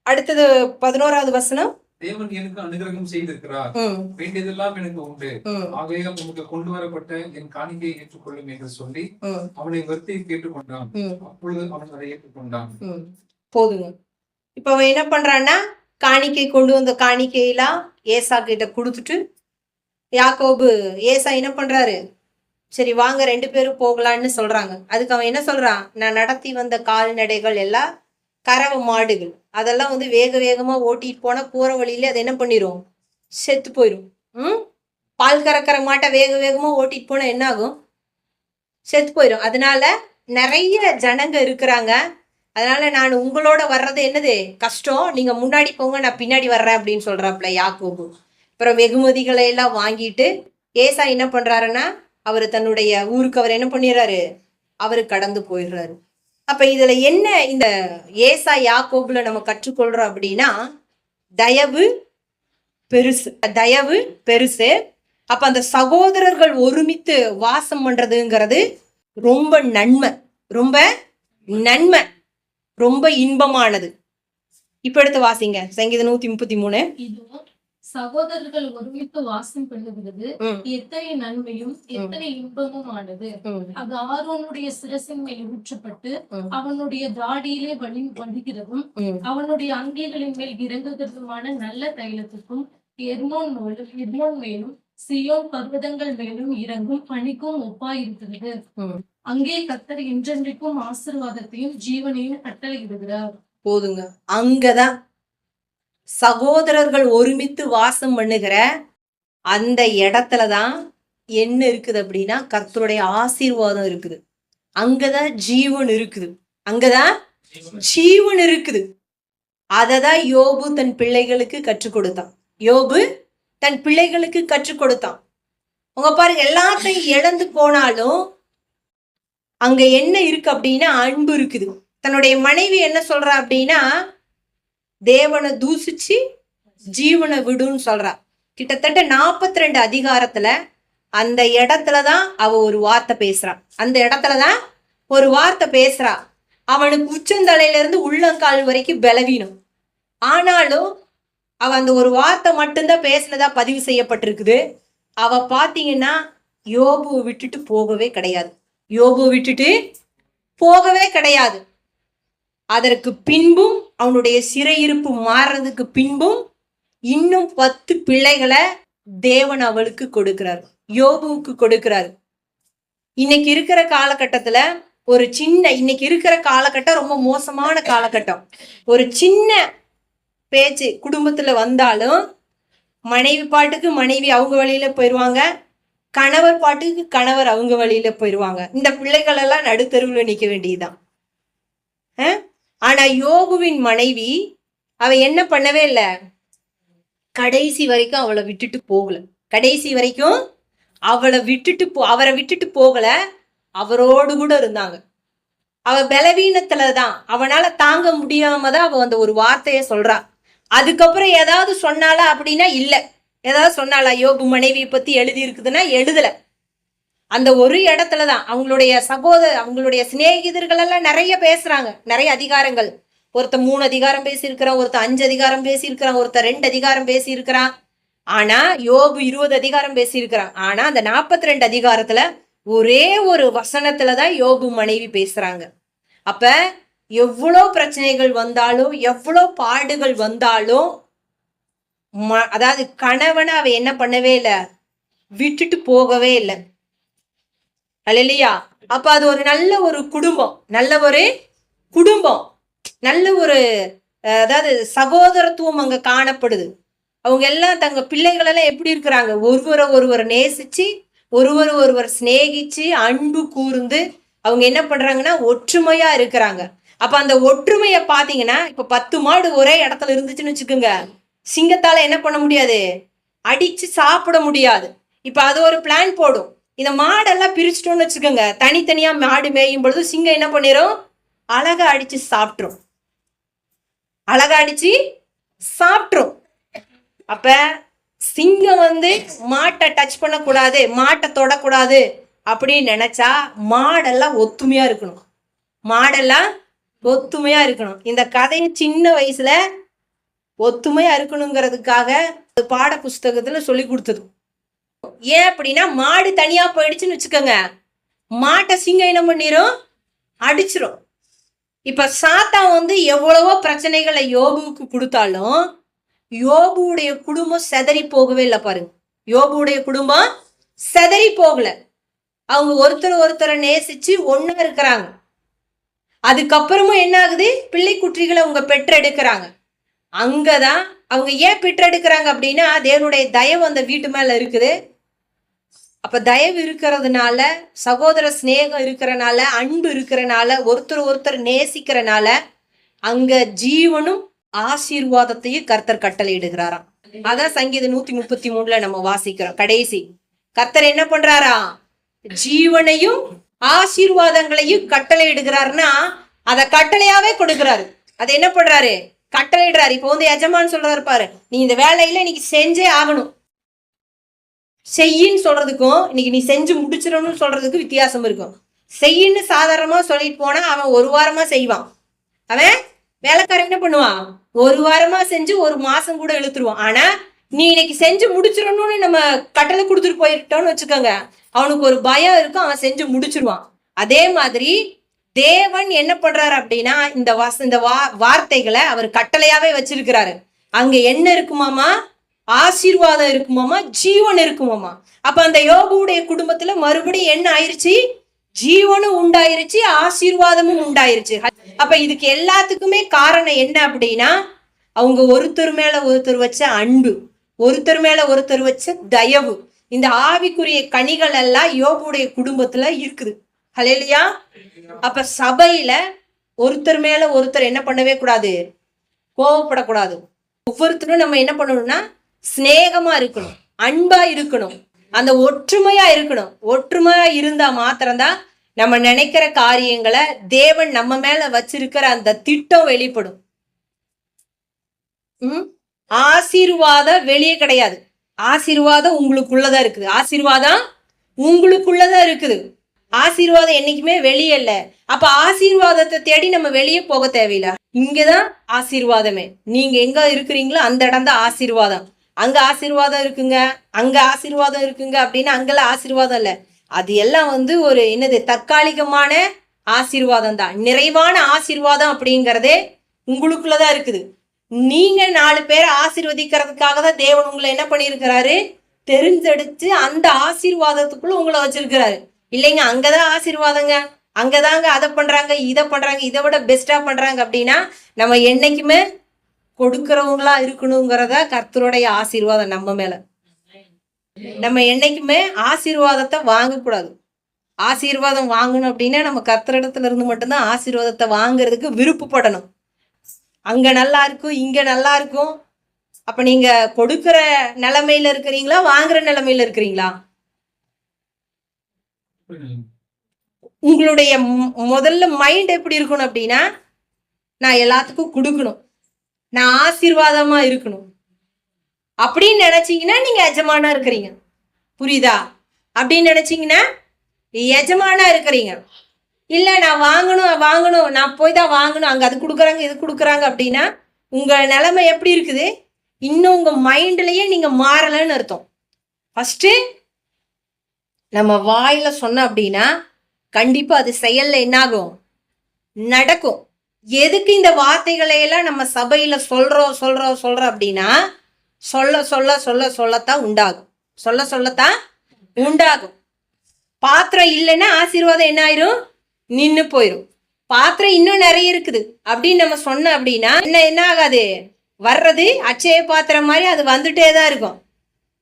அடுத்தது 11வது வசனம். தேவன் எனக்கு அனுகிரகம் செய்திருக்கிறார், வேண்டியதெல்லாம் எனக்கு உண்டு, ஆகையால் உமக்கு கொண்டு வரப்பட்ட என் காணிக்கையை ஏற்றுக்கொள்ளும் என்று சொல்லி அவனை வருத்தி கேட்டுக்கொண்டான். அப்பொழுது அவன் அதை ஏற்றுக்கொண்டான். போதுங்க. இப்ப அவன் என்ன பண்றான்னா, காணிக்கை கொண்டு வந்த காணிக்கையெல்லாம் ஏசா கிட்ட கொடுத்துட்டு, யாக்கோபு ஏசா என்ன பண்றாரு, சரி வாங்க 2 பேரும் போகலான்னு சொல்றாங்க. அதுக்கு அவன் என்ன சொல்றான், நான் நடத்தி வந்த கால்நடைகள் எல்லாம் கறவை மாடுகள், அதெல்லாம் வந்து வேக வேகமா ஓட்டிட்டு போனா போற வழியில அது என்ன பண்ணிரும், செத்து போயிடும். பால் கறக்கிற மாட்டை வேக வேகமா ஓட்டிட்டு போனா என்ன ஆகும், செத்து போயிடும். அதனால நிறைய ஜனங்க இருக்கிறாங்க, அதனால நான் உங்களோட வர்றது என்னது கஷ்டம், நீங்க முன்னாடி போங்க, நான் பின்னாடி வர்றேன் அப்படின்னு சொல்றாப்புல யாக்கோபு. அப்புறம் வெகுமதிகளை எல்லாம் வாங்கிட்டு ஏசா என்ன பண்றாருன்னா, அவர் தன்னுடைய ஊருக்கு அவர் என்ன பண்ணிடுறாரு, அவரு கடந்து போயிடுறாரு. அப்ப இதுல என்ன இந்த ஏசா யாக்கோபுல நம்ம கற்றுக்கொள்றோம் அப்படின்னா, தயவு பெருசு, தயவு பெருசு. அப்ப அந்த சகோதரர்கள் ஒருமித்து வாசம் பண்றதுங்கிறது ரொம்ப நன்மை, ரொம்ப நன்மை, ரொம்ப இன்பமானது. இப்ப எடுத்து வாசிங்க சங்கீதம் 133. சகோதரர்கள் ஒருமித்து வாசம் பண்ணுகிறது ம், எத்தனை நன்மையும் எத்தனை இன்பமும் ஆனது. ம், அது ஆரோனுடைய சிரசின் மேல் ஊற்றப்பட்டு ம், அவனுடைய தாடியிலே வழிகிறதும் ம். அவனுடைய அங்கிகளின் மேல் இறங்குகிறதுமான நல்ல தைலத்துக்கும் எர்மோன் மேலும் சியோன் பர்வதங்கள் மேலும் இறங்கும் பனிக்கும் ஒப்பாயிருக்கிறது. ம். அங்கே கர்த்தர் என்றென்றைக்கும் ஆசீர்வாதத்தையும் ஜீவனையும் கட்டளையிடுகிறார். போதுங்க. அங்கதான் சகோதரர்கள் ஒருமித்து வாசம் பண்ணுகிற அந்த இடத்துலதான் என்ன இருக்குது அப்படின்னா கர்த்தருடைய ஆசீர்வாதம் இருக்குது. அங்கதான் ஜீவன் இருக்குது. அங்கதான் ஜீவன் இருக்குது. அததான் யோபு தன் பிள்ளைகளுக்கு கற்றுக் கொடுத்தான். யோபு தன் பிள்ளைகளுக்கு கற்றுக் கொடுத்தான். உங்க பாருங்க, எல்லாத்தையும் இழந்து போனாலும் அங்க என்ன இருக்கு அப்படின்னா அன்பு இருக்குது. தன்னுடைய மனைவி என்ன சொல்றா அப்படின்னா தேவனை தூசிச்சு ஜீவனை விடுன்னு சொல்றா. கிட்டத்தட்ட 42 அதிகாரத்துல அந்த இடத்துலதான் அவ ஒரு வார்த்தை பேசுறான். அந்த இடத்துலதான் ஒரு வார்த்தை பேசுறா. அவனுக்கு உச்சந்தலையில இருந்து உள்ளங்கால் வரைக்கும் பலவீனம். ஆனாலும் அவ அந்த ஒரு வார்த்தை மட்டும்தான் பேசினதா பதிவு செய்யப்பட்டிருக்குது. அவ பாத்தீங்கன்னா யோபுவை விட்டுட்டு போகவே கிடையாது. யோபுவை விட்டுட்டு போகவே கிடையாது. அதற்கு பின்பும் அவனுடைய சிறையிருப்பு மாறுறதுக்கு பின்பும் இன்னும் 10 பிள்ளைகளை தேவன் அவளுக்கு கொடுக்கிறார், யோபுவுக்கு கொடுக்கிறார். இன்னைக்கு இருக்கிற காலகட்டத்துல இன்னைக்கு இருக்கிற காலகட்டம் ரொம்ப மோசமான காலகட்டம். ஒரு சின்ன பேச்சு குடும்பத்துல வந்தாலும் மனைவி பாட்டுக்கு மனைவி அவங்க வழியில போயிடுவாங்க, கணவர் பாட்டுக்கு கணவர் அவங்க வழியில போயிடுவாங்க. இந்த பிள்ளைகள் எல்லாம் நடுத்தருவுல நிக்க வேண்டியதுதான். ஆனா யோபுவின் மனைவி அவ என்ன பண்ணவே இல்லை, கடைசி வரைக்கும் அவளை விட்டுட்டு போகல. கடைசி வரைக்கும் அவரை விட்டுட்டு போகல, அவரோடு கூட இருந்தாங்க. அவ பலவீனத்துலதான், அவனால தாங்க முடியாம தான் அவ அந்த ஒரு வார்த்தைய சொல்றா. அதுக்கப்புறம் ஏதாவது சொன்னாலா அப்படின்னா இல்ல. ஏதாவது சொன்னாலா யோபு மனைவியை பத்தி எழுதி இருக்குதுன்னா எழுதல. அந்த ஒரு இடத்துலதான் அவங்களுடைய சிநேகிதர்கள் எல்லாம் நிறைய பேசுறாங்க, நிறைய அதிகாரங்கள். ஒருத்தர் 3 அதிகாரம் பேசியிருக்கிறான், ஒருத்தர் 5 அதிகாரம் பேசியிருக்கிறான், ஒருத்தர் 2 அதிகாரம் பேசியிருக்கிறான். ஆனா யோபு 20 அதிகாரம் பேசியிருக்கிறான். ஆனா அந்த 42 அதிகாரத்துல ஒரே ஒரு வசனத்துலதான் யோபு மனைவி பேசுறாங்க. அப்ப எவ்வளோ பிரச்சனைகள் வந்தாலும் எவ்வளோ பாடுகள் வந்தாலும் அதாவது கணவனை அவ என்ன பண்ணவே இல்லை, விட்டுட்டு போகவே இல்லை. அல்லேலூயா. அப்ப அது ஒரு நல்ல ஒரு குடும்பம், நல்ல ஒரு அதாவது சகோதரத்துவம் அங்க காணப்படுது. அவங்க எல்லாம் தங்க பிள்ளைகள் எல்லாம் எப்படி இருக்கிறாங்க, ஒருவரை நேசிச்சு ஒருவர் சிநேகிச்சு அன்பு கூர்ந்து அவங்க என்ன பண்றாங்கன்னா ஒற்றுமையா இருக்கிறாங்க. அப்ப அந்த ஒற்றுமையை பாத்தீங்கன்னா இப்ப 10 மாடு ஒரே இடத்துல இருந்துச்சுன்னு வச்சுக்கோங்க, சிங்கத்தால என்ன பண்ண முடியாது, அடிச்சு சாப்பிட முடியாது. இப்ப அது ஒரு பிளான் போடும். இந்த மாடெல்லாம் பிரிச்சுட்டோம்னு வச்சுக்கோங்க, தனித்தனியா மாடு மேயும் பொழுது சிங்கம் என்ன பண்ணிரும், அழகா அடிச்சு சாப்பிட்டுரும். அப்ப சிங்கம் மாட்டை டச் பண்ணக்கூடாது, மாட்டை தொடக்கூடாது அப்படின்னு நினைச்சா மாடெல்லாம் ஒத்துமையா இருக்கணும். இந்த கதையை சின்ன வயசுல ஒத்துமையா இருக்கணுங்கிறதுக்காக பாட புஸ்தகத்துல சொல்லி கொடுத்தது. ஏன் அப்படின்னா மாடு தனியா போயிடுச்சுன்னு வச்சுக்கோங்க, மாட்டை சிங்கம் என்ன பண்ணிரும், அடிச்சிரும். இப்ப சாத்தான் எவ்வளவோ பிரச்சனைகளை யோபுவுக்கு கொடுத்தாலும் யோபுடைய குடும்பம் செதறி போகவே இல்லை. பாருங்க, யோபுடைய குடும்பம் செதறி போகல. அவங்க ஒருத்தரை நேசிச்சு ஒண்ணா இருக்கிறாங்க. அதுக்கப்புறமும் என்ன ஆகுது, பிள்ளை குற்றிகளை அவங்க பெற்றெடுக்கிறாங்க. அங்கதான் அவங்க ஏன் பெற்றெடுக்கிறாங்க அப்படின்னா தேவனுடைய தயவு அந்த வீட்டு மேல இருக்குது. அப்ப தயவு இருக்கிறதுனால, சகோதர சிநேகம் இருக்கிறனால, அன்பு இருக்கிறனால, ஒருத்தர் நேசிக்கிறனால அங்க ஜீவனும் ஆசீர்வாதத்தையும் கர்த்தர் கட்டளையிடுகிறாராம். அதான் சங்கீதம் 133 நம்ம வாசிக்கிறோம். கடைசி கர்த்தர் என்ன பண்றாரா, ஜீவனையும் ஆசீர்வாதங்களையும் கட்டளையிடுகிறாருன்னா அத கட்டளையாவே கொடுக்கிறாரு. அதை என்ன பண்றாரு, கட்டளையிடுறாரு. இப்போ எஜமான் சொல்றாரு, பாரு நீ இந்த வேலையில இன்னைக்கு செஞ்சே ஆகணும், செய்யின்னு சொல்றதுக்கும் இன்னைக்கு நீ செஞ்சு முடிச்சிடணும்னு சொல்றதுக்கு வித்தியாசம் இருக்கும். செய்யின்னு சாதாரணமா சொல்லிட்டு போனா அவன் 1 வாரமா செய்வான். அவன் வேலைக்காரன் என்ன பண்ணுவான், 1 வாரமா செஞ்சு 1 மாசம் கூட இழுத்துருவான். ஆனா நீ இன்னைக்கு செஞ்சு முடிச்சிடணும்னு நம்ம கட்டளை கொடுத்துட்டு போயிட்டோம்னு வச்சுக்கோங்க, அவனுக்கு ஒரு பயம் இருக்கும், அவன் செஞ்சு முடிச்சிருவான். அதே மாதிரி தேவன் என்ன பண்றாரு அப்படின்னா இந்த வார்த்தைகளை அவர் கட்டளையாவே வச்சிருக்கிறாரு. அங்க என்ன இருக்குமாமா? ஆசீர்வாதம் இருக்குமாமா, ஜீவன் இருக்குமாமா. அப்ப அந்த யோபுடைய குடும்பத்துல மறுபடியும் என்ன ஆயிருச்சு? ஜீவனும் உண்டாயிருச்சு, ஆசீர்வாதமும் உண்டாயிருச்சு. அப்ப இதுக்கு எல்லாத்துக்குமே காரணம் என்ன அப்படின்னா, அவங்க ஒருத்தர் மேல ஒருத்தர் வச்ச அன்பு, ஒருத்தர் மேல ஒருத்தர் வச்ச தயவு. இந்த ஆவிக்குரிய கனிகள் எல்லாம் யோபுடைய குடும்பத்துல இருக்குது. ஹல்லேலூயா. அப்ப சபையில ஒருத்தர் மேல ஒருத்தர் என்ன பண்ணவே கூடாது? கோவப்படக்கூடாது. ஒவ்வொருத்தரும் நம்ம என்ன பண்ணணும்னா சிநேகமா இருக்கணும், அன்பா இருக்கணும், அந்த ஒற்றுமையா இருக்கணும். ஒற்றுமையா இருந்தா மாத்திரம்தான் நம்ம நினைக்கிற காரியங்களை தேவன் நம்ம மேல வச்சிருக்கிற அந்த திட்டம் வெளிப்படும். ஆசீர்வாதம் வெளியே கிடையாது, ஆசீர்வாதம் உங்களுக்குள்ளதான் இருக்குது. ஆசீர்வாதம் உங்களுக்குள்ளதான் இருக்குது. ஆசீர்வாதம் என்னைக்குமே வெளியே இல்ல. அப்ப ஆசீர்வாதத்தை தேடி நம்ம வெளியே போக தேவையில்லை. இங்கதான் ஆசீர்வாதமே. நீங்க எங்க இருக்கிறீங்களோ அந்த இடம் தான் ஆசீர்வாதம். அங்க ஆசீர்வாதம் இருக்குங்க, அங்க ஆசீர்வாதம் இருக்குங்க அப்படின்னு அங்கெல்லாம் ஆசீர்வாதம் இல்ல. அது எல்லாம் ஒரு என்னது? தற்காலிகமான ஆசீர்வாதம் தான். நிறைவான ஆசீர்வாதம் அப்படிங்கறதே உங்களுக்குள்ளதான் இருக்குது. நீங்க 4 பேரை ஆசீர்வதிக்கிறதுக்காக தான் தேவன் உங்களை என்ன பண்ணியிருக்கிறாரு? தெரிஞ்செடுத்து அந்த ஆசீர்வாதத்துக்குள்ள உங்களை வச்சிருக்கிறாரு. இல்லைங்க, அங்கதான் ஆசீர்வாதங்க, அங்கதாங்க அதை பண்றாங்க, இதை பண்றாங்க, இதை விட பெஸ்டா பண்றாங்க அப்படின்னா நம்ம என்னைக்குமே கொடுக்கிறவங்களா இருக்கணுங்கிறத கர்த்தருடைய ஆசீர்வாதம் நம்ம மேல. நம்ம என்னைக்குமே ஆசீர்வாதத்தை வாங்கக்கூடாது. ஆசீர்வாதம் வாங்கணும் அப்படின்னா நம்ம கர்த்தரிடத்துல இருந்து மட்டும்தான் ஆசீர்வாதத்தை வாங்குறதுக்கு விருப்பப்படணும். அங்க நல்லா இருக்கும், இங்க நல்லா இருக்கும். அப்ப நீங்க கொடுக்கிற நிலைமையில இருக்கிறீங்களா, வாங்குற நிலைமையில இருக்கிறீங்களா? உங்களுடைய முதல்ல மைண்ட் எப்படி இருக்கணும் அப்படின்னா, நான் எல்லாத்துக்கும் கொடுக்கணும், நான் ஆசீர்வாதமா இருக்கணும் அப்படின்னு நினைச்சீங்கன்னா நீங்க எஜமானா இருக்கிறீங்க. புரியுதா? அப்படின்னு நினைச்சீங்கன்னா எஜமானா இருக்கிறீங்க. இல்ல நான் வாங்கணும், நான் போய் தான் வாங்கணும், அங்க அது கொடுக்குறாங்க இது கொடுக்குறாங்க அப்படின்னா உங்க நிலைமை எப்படி இருக்குது? இன்னும் உங்க மைண்ட்லயே நீங்க மாறலன்னு அர்த்தம். ஃபர்ஸ்ட் நம்ம வாயில சொன்ன அப்படின்னா கண்டிப்பா அது செயல்ல என்னாகும்? நடக்கும். எதுக்கு இந்த வார்த்தைகளை எல்லாம் நம்ம சபையில சொல்றோம் அப்படின்னா சொல்லத்தான் உண்டாகும். சொல்லத்தான் உண்டாகும். பாத்திரம் இல்லைன்னா ஆசீர்வாதம் என்ன ஆயிரும்? நின்னு போயிரும். பாத்திரம் இன்னும் நிறைய இருக்குது அப்படின்னு நம்ம சொன்னோம் அப்படின்னா என்ன ஆகாது? வர்றது அட்சய பாத்திரம் மாதிரி அது வந்துட்டே தான் இருக்கும்.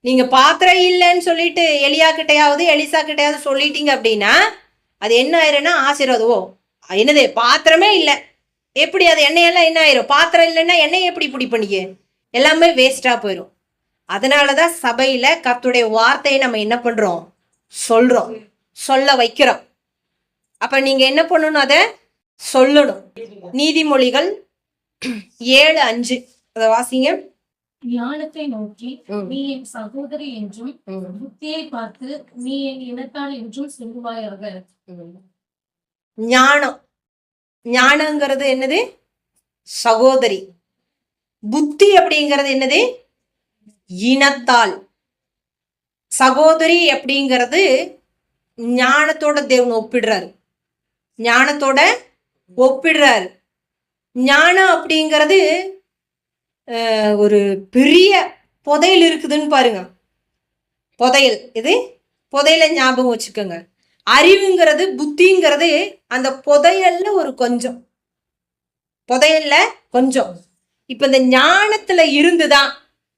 நீங்க பாத்திரம் இல்லைன்னு சொல்லிட்டு எலிசா கிட்டையாவது சொல்லிட்டீங்க அப்படின்னா அது என்ன ஆயிரும்னா ஆசீர்வாதம். என்னது? பாத்திரமே இல்லை, எப்படி அது எண்ணெயெல்லாம் என்ன ஆயிரும்? பாத்திரம் இல்லைன்னா எண்ணெய் எப்படி பிடி பண்ணிக்க? எல்லாமே வேஸ்டா போயிடும். அதனாலதான் சபையில கர்த்தருடைய வார்த்தையை நம்ம என்ன பண்றோம்? சொல்ல வைக்கிறோம். அப்ப நீங்க என்ன பண்ணணும்? அதை சொல்லணும். நீதிமொழிகள் 7:5 அதை வாசிங்க. ஞானத்தை நோக்கி நீ என் சகோதரி என்றும் புத்தியை பார்த்து நீ என் இனத்தாள் என்றும் சொல்லுவாயாக. ஞானங்கிறது என்னது? சகோதரி. புத்தி அப்படிங்கிறது என்னது? இனத்தாள். சகோதரி அப்படிங்கிறது ஞானத்தோட தேவன் ஒப்பிடுறாரு. ஞானம் அப்படிங்கிறது ஒரு பெரிய புதையல் இருக்குதுன்னு பாருங்க. புதையல ஞாபகம் வச்சுக்கோங்க. அறிவுங்கிறது, புத்திங்கிறது அந்த புதையல்ல கொஞ்சம். இப்ப இந்த ஞானத்துல இருந்துதான்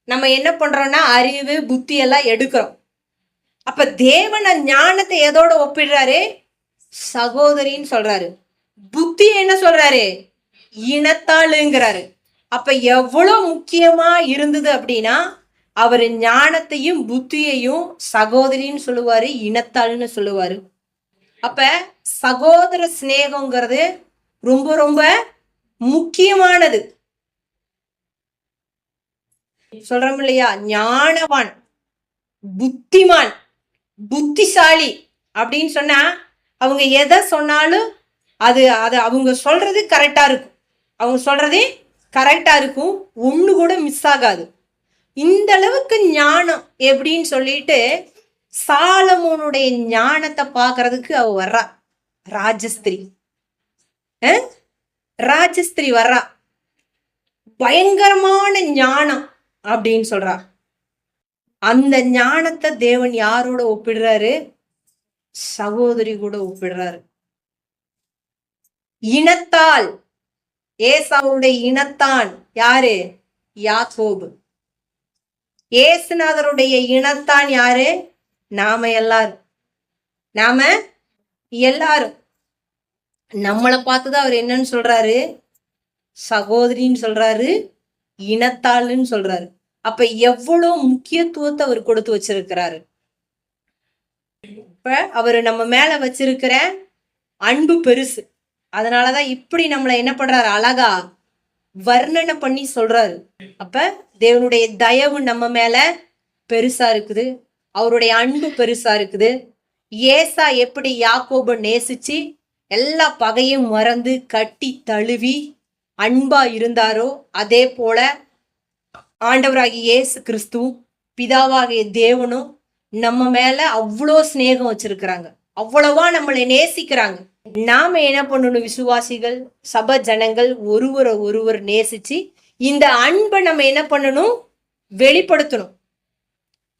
நம்ம என்ன பண்றோம்னா அறிவு புத்தி எல்லாம் எடுக்கிறோம். அப்ப தேவன் ஞானத்தை எதோட ஒப்பிடுறாரு? சகோதரின்னு சொல்றாரு. புத்தி என்ன சொல்றாரு? இனத்தாளுங்கிறாரு. அப்ப எவ்வளவு முக்கியமா இருந்தது அப்படின்னா அவர் ஞானத்தையும் புத்தியையும் சகோதரின்னு சொல்லுவாரு, இனத்தாள்னு சொல்லுவாரு. அப்ப சகோதர சிநேகங்கிறது ரொம்ப ரொம்ப முக்கியமானது. சொல்றோம் இல்லையா? ஞானவான், புத்திமான், புத்திசாலி அப்படின்னு சொன்னா அவங்க எதை சொன்னாலும் அது அவங்க சொல்றது கரெக்டா இருக்கும். ஒண்ணு கூட மிஸ் ஆகாது. இந்த அளவுக்கு ஞானம் எப்படின்னு சொல்லிட்டு சாலமோனுடைய ஞானத்தை பார்க்கறதுக்கு அவ வர்றா. ராஜஸ்திரி ராஜஸ்திரி வர்றா. பயங்கரமான ஞானம் அப்படின்னு சொல்றா. அந்த ஞானத்தை தேவன் யாரோட ஒப்பிடுறாரு? சகோதரி கூட ஒப்பிடுறாரு. இனத்தால், ஏசாவுடைய இனத்தான் யாரு? யாக்கோபு. ஏசுநாதருடைய இனத்தான் யாரு? நாம எல்லாரும். நம்மளை பார்த்துதான் அவர் என்னன்னு சொல்றாரு? சகோதரின்னு சொல்றாரு, இனத்தாள்னு சொல்றாரு. அப்ப எவ்வளவு முக்கியத்துவத்தை அவர் கொடுத்து வச்சிருக்கிறாரு. இப்ப அவரு நம்ம மேல வச்சிருக்கிற அன்பு பெருசு. அதனாலதான் இப்படி நம்மளை என்ன பண்றாரு? அழகா வர்ணனை பண்ணி சொல்றாரு. அப்ப தேவனுடைய தயவு நம்ம மேல பெருசா இருக்குது, அவருடைய அன்பு பெருசா இருக்குது. ஏசா எப்படி யாக்கோபை நேசிச்சு எல்லா பகையும் மறந்து கட்டி தழுவி அன்பா இருந்தாரோ, அதே போல ஆண்டவராகிய இயேசு கிறிஸ்துவும் பிதாவாகிய தேவனும் நம்ம மேல அவ்வளோ சிநேகம் வச்சிருக்கிறாங்க, அவ்வளவா நம்மளை நேசிக்கிறாங்க. நாம என்ன பண்ணணும்? விசுவாசிகள், சபை ஜனங்கள் ஒருவரை ஒருவர் நேசிச்சு இந்த அன்பை நம்ம என்ன பண்ணணும்? வெளிப்படுத்தணும்.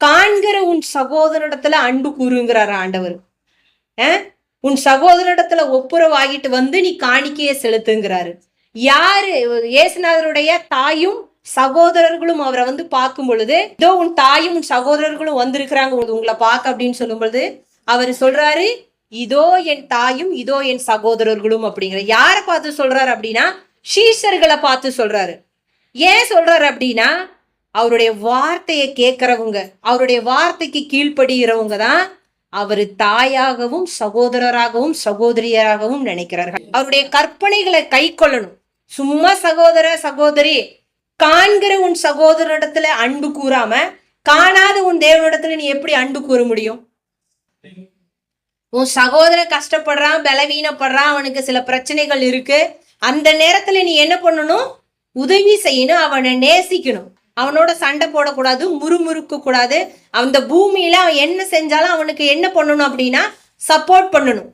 காண்கிற உன் சகோதரிடத்துல அன்பு கூறுங்கிறார் ஆண்டவர். உன் சகோதரிடத்துல ஒப்புரவாகிட்டு வந்து நீ காணிக்கையை செலுத்துங்கிறாரு. யாரு? இயேசுநாதருடைய தாயும் சகோதரர்களும் அவரை வந்து பார்க்கும் பொழுது, இதோ உன் தாயும் உன் சகோதரர்களும் வந்திருக்கிறாங்க உங்களை பார்க்க அப்படின்னு சொல்லும் பொழுது அவர் சொல்றாரு, இதோ என் தாயும் இதோ என் சகோதரர்களும் அப்படிங்கிற. யாரை பார்த்து சொல்றாரு அப்படின்னா, சீஷர்களை பார்த்து சொல்றாரு. ஏன் சொல்றாரு அப்படின்னா, அவருடைய வார்த்தையை கேட்கிறவங்க, அவருடைய வார்த்தைக்கு கீழ்ப்படுகிறவங்க தான் அவர் தாயாகவும் சகோதரராகவும் சகோதரியராகவும் நினைக்கிறார்கள். அவருடைய கற்பனைகளை கை கொள்ளணும். சும்மா சகோதர சகோதரி, காண்கிற உன் சகோதரிடத்துல அன்பு கூறாம காணாத உன் தேவனிடத்துல நீ எப்படி அன்பு கூற முடியும்? உன் சகோதரன் கஷ்டப்படுறான், பலவீனப்படுறான், அவனுக்கு சில பிரச்சனைகள் இருக்கு. அந்த நேரத்துல நீ என்ன பண்ணணும்? உதவி செய்யணும், அவனை நேசிக்கணும், அவனோட சண்டை போடக்கூடாது, முறுமுறுக்க கூடாது. அந்த பூமியில அவன் என்ன செஞ்சாலும் அவனுக்கு என்ன பண்ணணும் அப்படின்னா சப்போர்ட் பண்ணணும்.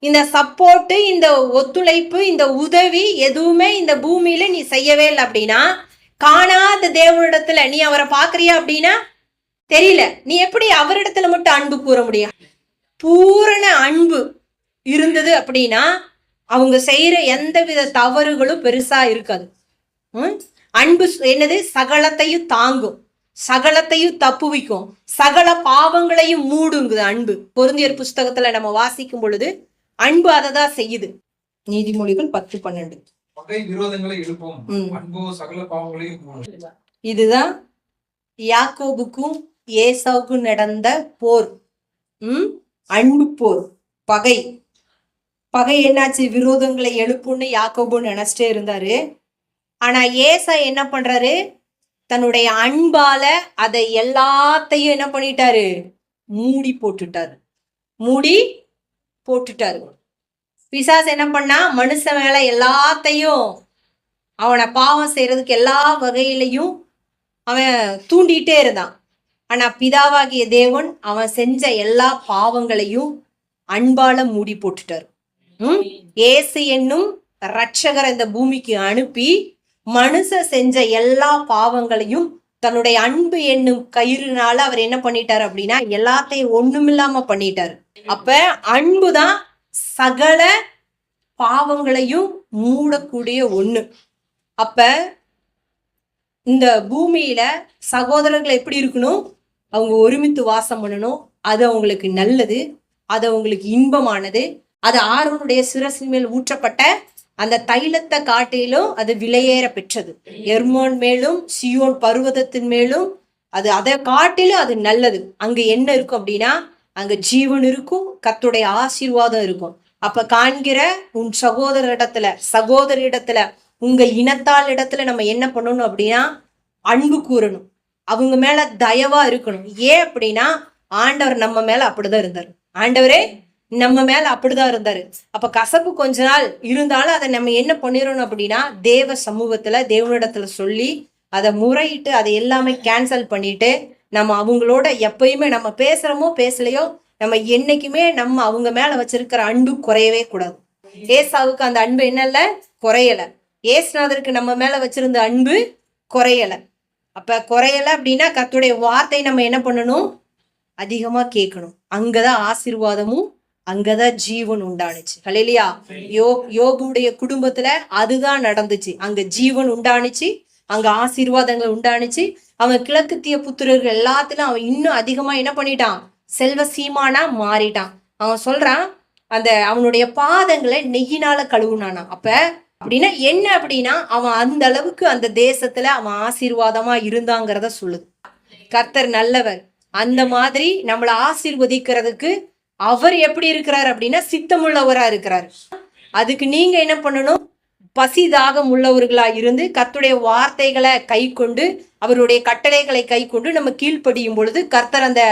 இந்த சப்போர்ட், இந்த ஒத்துழைப்பு, இந்த உதவி எதுவுமே இந்த பூமியில நீ செய்யவே இல்லை அப்படின்னா, காணாத தேவனிடத்துல நீ அவரை பாக்குறியா அப்படின்னா தெரியல, நீ எப்படி அவரிடத்துல மட்டும் அன்பு கூற முடியும்? பூரண அன்பு இருந்தது அப்படின்னா அவங்க செய்யற எந்தவித தவறுகளும் பெருசா இருக்காது. அன்பு என்னது? சகலத்தையும் தாங்கும், சகலத்தையும் தப்புவிக்கும், சகல பாவங்களையும் மூடுங்குது அன்பு. கொரிந்தியர் புஸ்தகத்துல நம்ம வாசிக்கும் பொழுது அன்பு அதை தான் செய்யுது. நீதிமொழிகள் 10:12. பகை விரோதங்களை எழுப்பும், அன்போ சகல பாவங்களையும் மூடும். இதுதான் யாக்கோபுக்கும் ஏசாவுக்கும் நடந்த போர். அன்பு போர். பகை என்னாச்சு? விரோதங்களை எழுப்புன்னு யாக்கோபு நினைச்சிட்டே இருந்தாரு. ஆனா ஏசா என்ன பண்றாரு? தன்னுடைய அன்பால அதை எல்லாத்தையும் என்ன பண்ணிட்டாரு? மூடி போட்டுட்டாரு. பிசாசு என்ன பண்ணா? மனுஷன் மேல எல்லாத்தையும், அவனை பாவம் செய்யறதுக்கு எல்லா வகையிலையும் அவன் தூண்டிகிட்டே இருந்தான். ஆனா பிதாவாகிய தேவன் அவன் செஞ்ச எல்லா பாவங்களையும் அன்பால மூடி போட்டுட்டாரு. ஏசு என்னும் ரட்சகரை இந்த பூமிக்கு அனுப்பி மனுஷ செஞ்ச எல்லா பாவங்களையும் தன்னுடைய அன்பு என்னும் கயிறுனால அவர் என்ன பண்ணிட்டாரு அப்படின்னா எல்லாத்தையும் ஒண்ணுமில்லாம பண்ணிட்டாரு. அப்ப அன்புதான் சகல பாவங்களையும் மூடக்கூடிய ஒண்ணு. அப்ப இந்த பூமியில சகோதரர்கள் எப்படி இருக்கணும்? அவங்க ஒருமித்து வாசம் பண்ணணும். அது அவங்களுக்கு நல்லது, அது அவங்களுக்கு இன்பமானது. அது ஆரோனுடைய சிரசின் மேல் ஊற்றப்பட்ட அந்த தைலத்தை காட்டிலும் அது விலையேற பெற்றது. எர்மோன் மேலும் சியோன் பர்வதத்தின் மேலும் அது அதை காட்டிலும் அது நல்லது. அங்க என்ன இருக்கும் அப்படின்னா அங்க ஜீவன் இருக்கும், கர்த்தருடைய ஆசீர்வாதம் இருக்கும். அப்ப காண்கிற உன் சகோதரி இடத்துல உங்க இனத்தால் இடத்துல நம்ம என்ன பண்ணணும் அப்படின்னா அன்பு கூறணும், அவங்க மேல தயவா இருக்கணும். ஏன் அப்படின்னா ஆண்டவர் நம்ம மேல அப்படிதான் இருந்தாரு. ஆண்டவரே நம்ம மேல அப்படிதான் இருந்தாரு. அப்ப கசப்பு கொஞ்ச நாள் இருந்தாலும் அதை நம்ம என்ன பண்ணிடணும் அப்படின்னா தேவ சமூகத்துல தேவனிடத்துல சொல்லி அதை முறையிட்டு அதை எல்லாமே கேன்சல் பண்ணிட்டு நம்ம அவங்களோட எப்பயுமே நம்ம பேசுறோமோ பேசலையோ நம்ம என்னைக்குமே நம்ம அவங்க மேல வச்சிருக்கிற அன்பு குறையவே கூடாது. ஏசாவுக்கு அந்த அன்பு என்னல்ல, குறையல. ஏசுநாதருக்கு நம்ம மேல வச்சிருந்த அன்பு குறையல. அப்ப குறையல அப்படின்னா கர்த்தருடைய வார்த்தை நம்ம என்ன பண்ணணும், அதிகமா கேட்கணும். அங்கதான் ஆசீர்வாதமும் அங்கதான் ஜீவன் உண்டானுச்சு. ஹல்லேலூயா. யோபுடைய குடும்பத்துல அதுதான் நடந்துச்சு. அங்க ஜீவன் உண்டானுச்சு, அங்க ஆசீர்வாதங்கள் உண்டானுச்சு. அவன் கிழக்குத்திய புத்திரர்கள் எல்லாத்திலும் அவன் இன்னும் அதிகமா என்ன பண்ணிட்டான், செல்வ சீமானா மாறிட்டான். அவன் சொல்றான், அந்த அவனுடைய பாதங்களை நெய்யினால கழுவுனானா. அப்ப அப்படின்னா என்ன அப்படின்னா அவன் அந்த அளவுக்கு அந்த தேசத்துல அவன் ஆசீர்வாதமா இருந்தாங்கிறத சொல்லுது. கர்த்தர் நல்லவர். அந்த மாதிரி நம்மளை ஆசீர்வதிக்கிறதுக்கு அவர் எப்படி இருக்கிறார் அப்படின்னா சித்தமுள்ளவரா இருக்கிறார். அதுக்கு நீங்க என்ன பண்ணணும், பசி தாகம் உள்ளவர்களா இருந்து கர்த்தருடைய வார்த்தைகளை கை கொண்டு அவருடைய கட்டளைகளை கை கொண்டு நம்ம கீழ்ப்படியும் பொழுது கர்த்தர் அந்த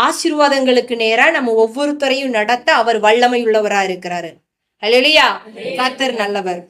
ஆசீர்வாதங்களுக்கு நேரா நம்ம ஒவ்வொருத்தரையும் நடத்த அவர் வல்லமை உள்ளவரா இருக்கிறாரு. ஹல்லேலூயா. கர்த்தர் நல்லவர்.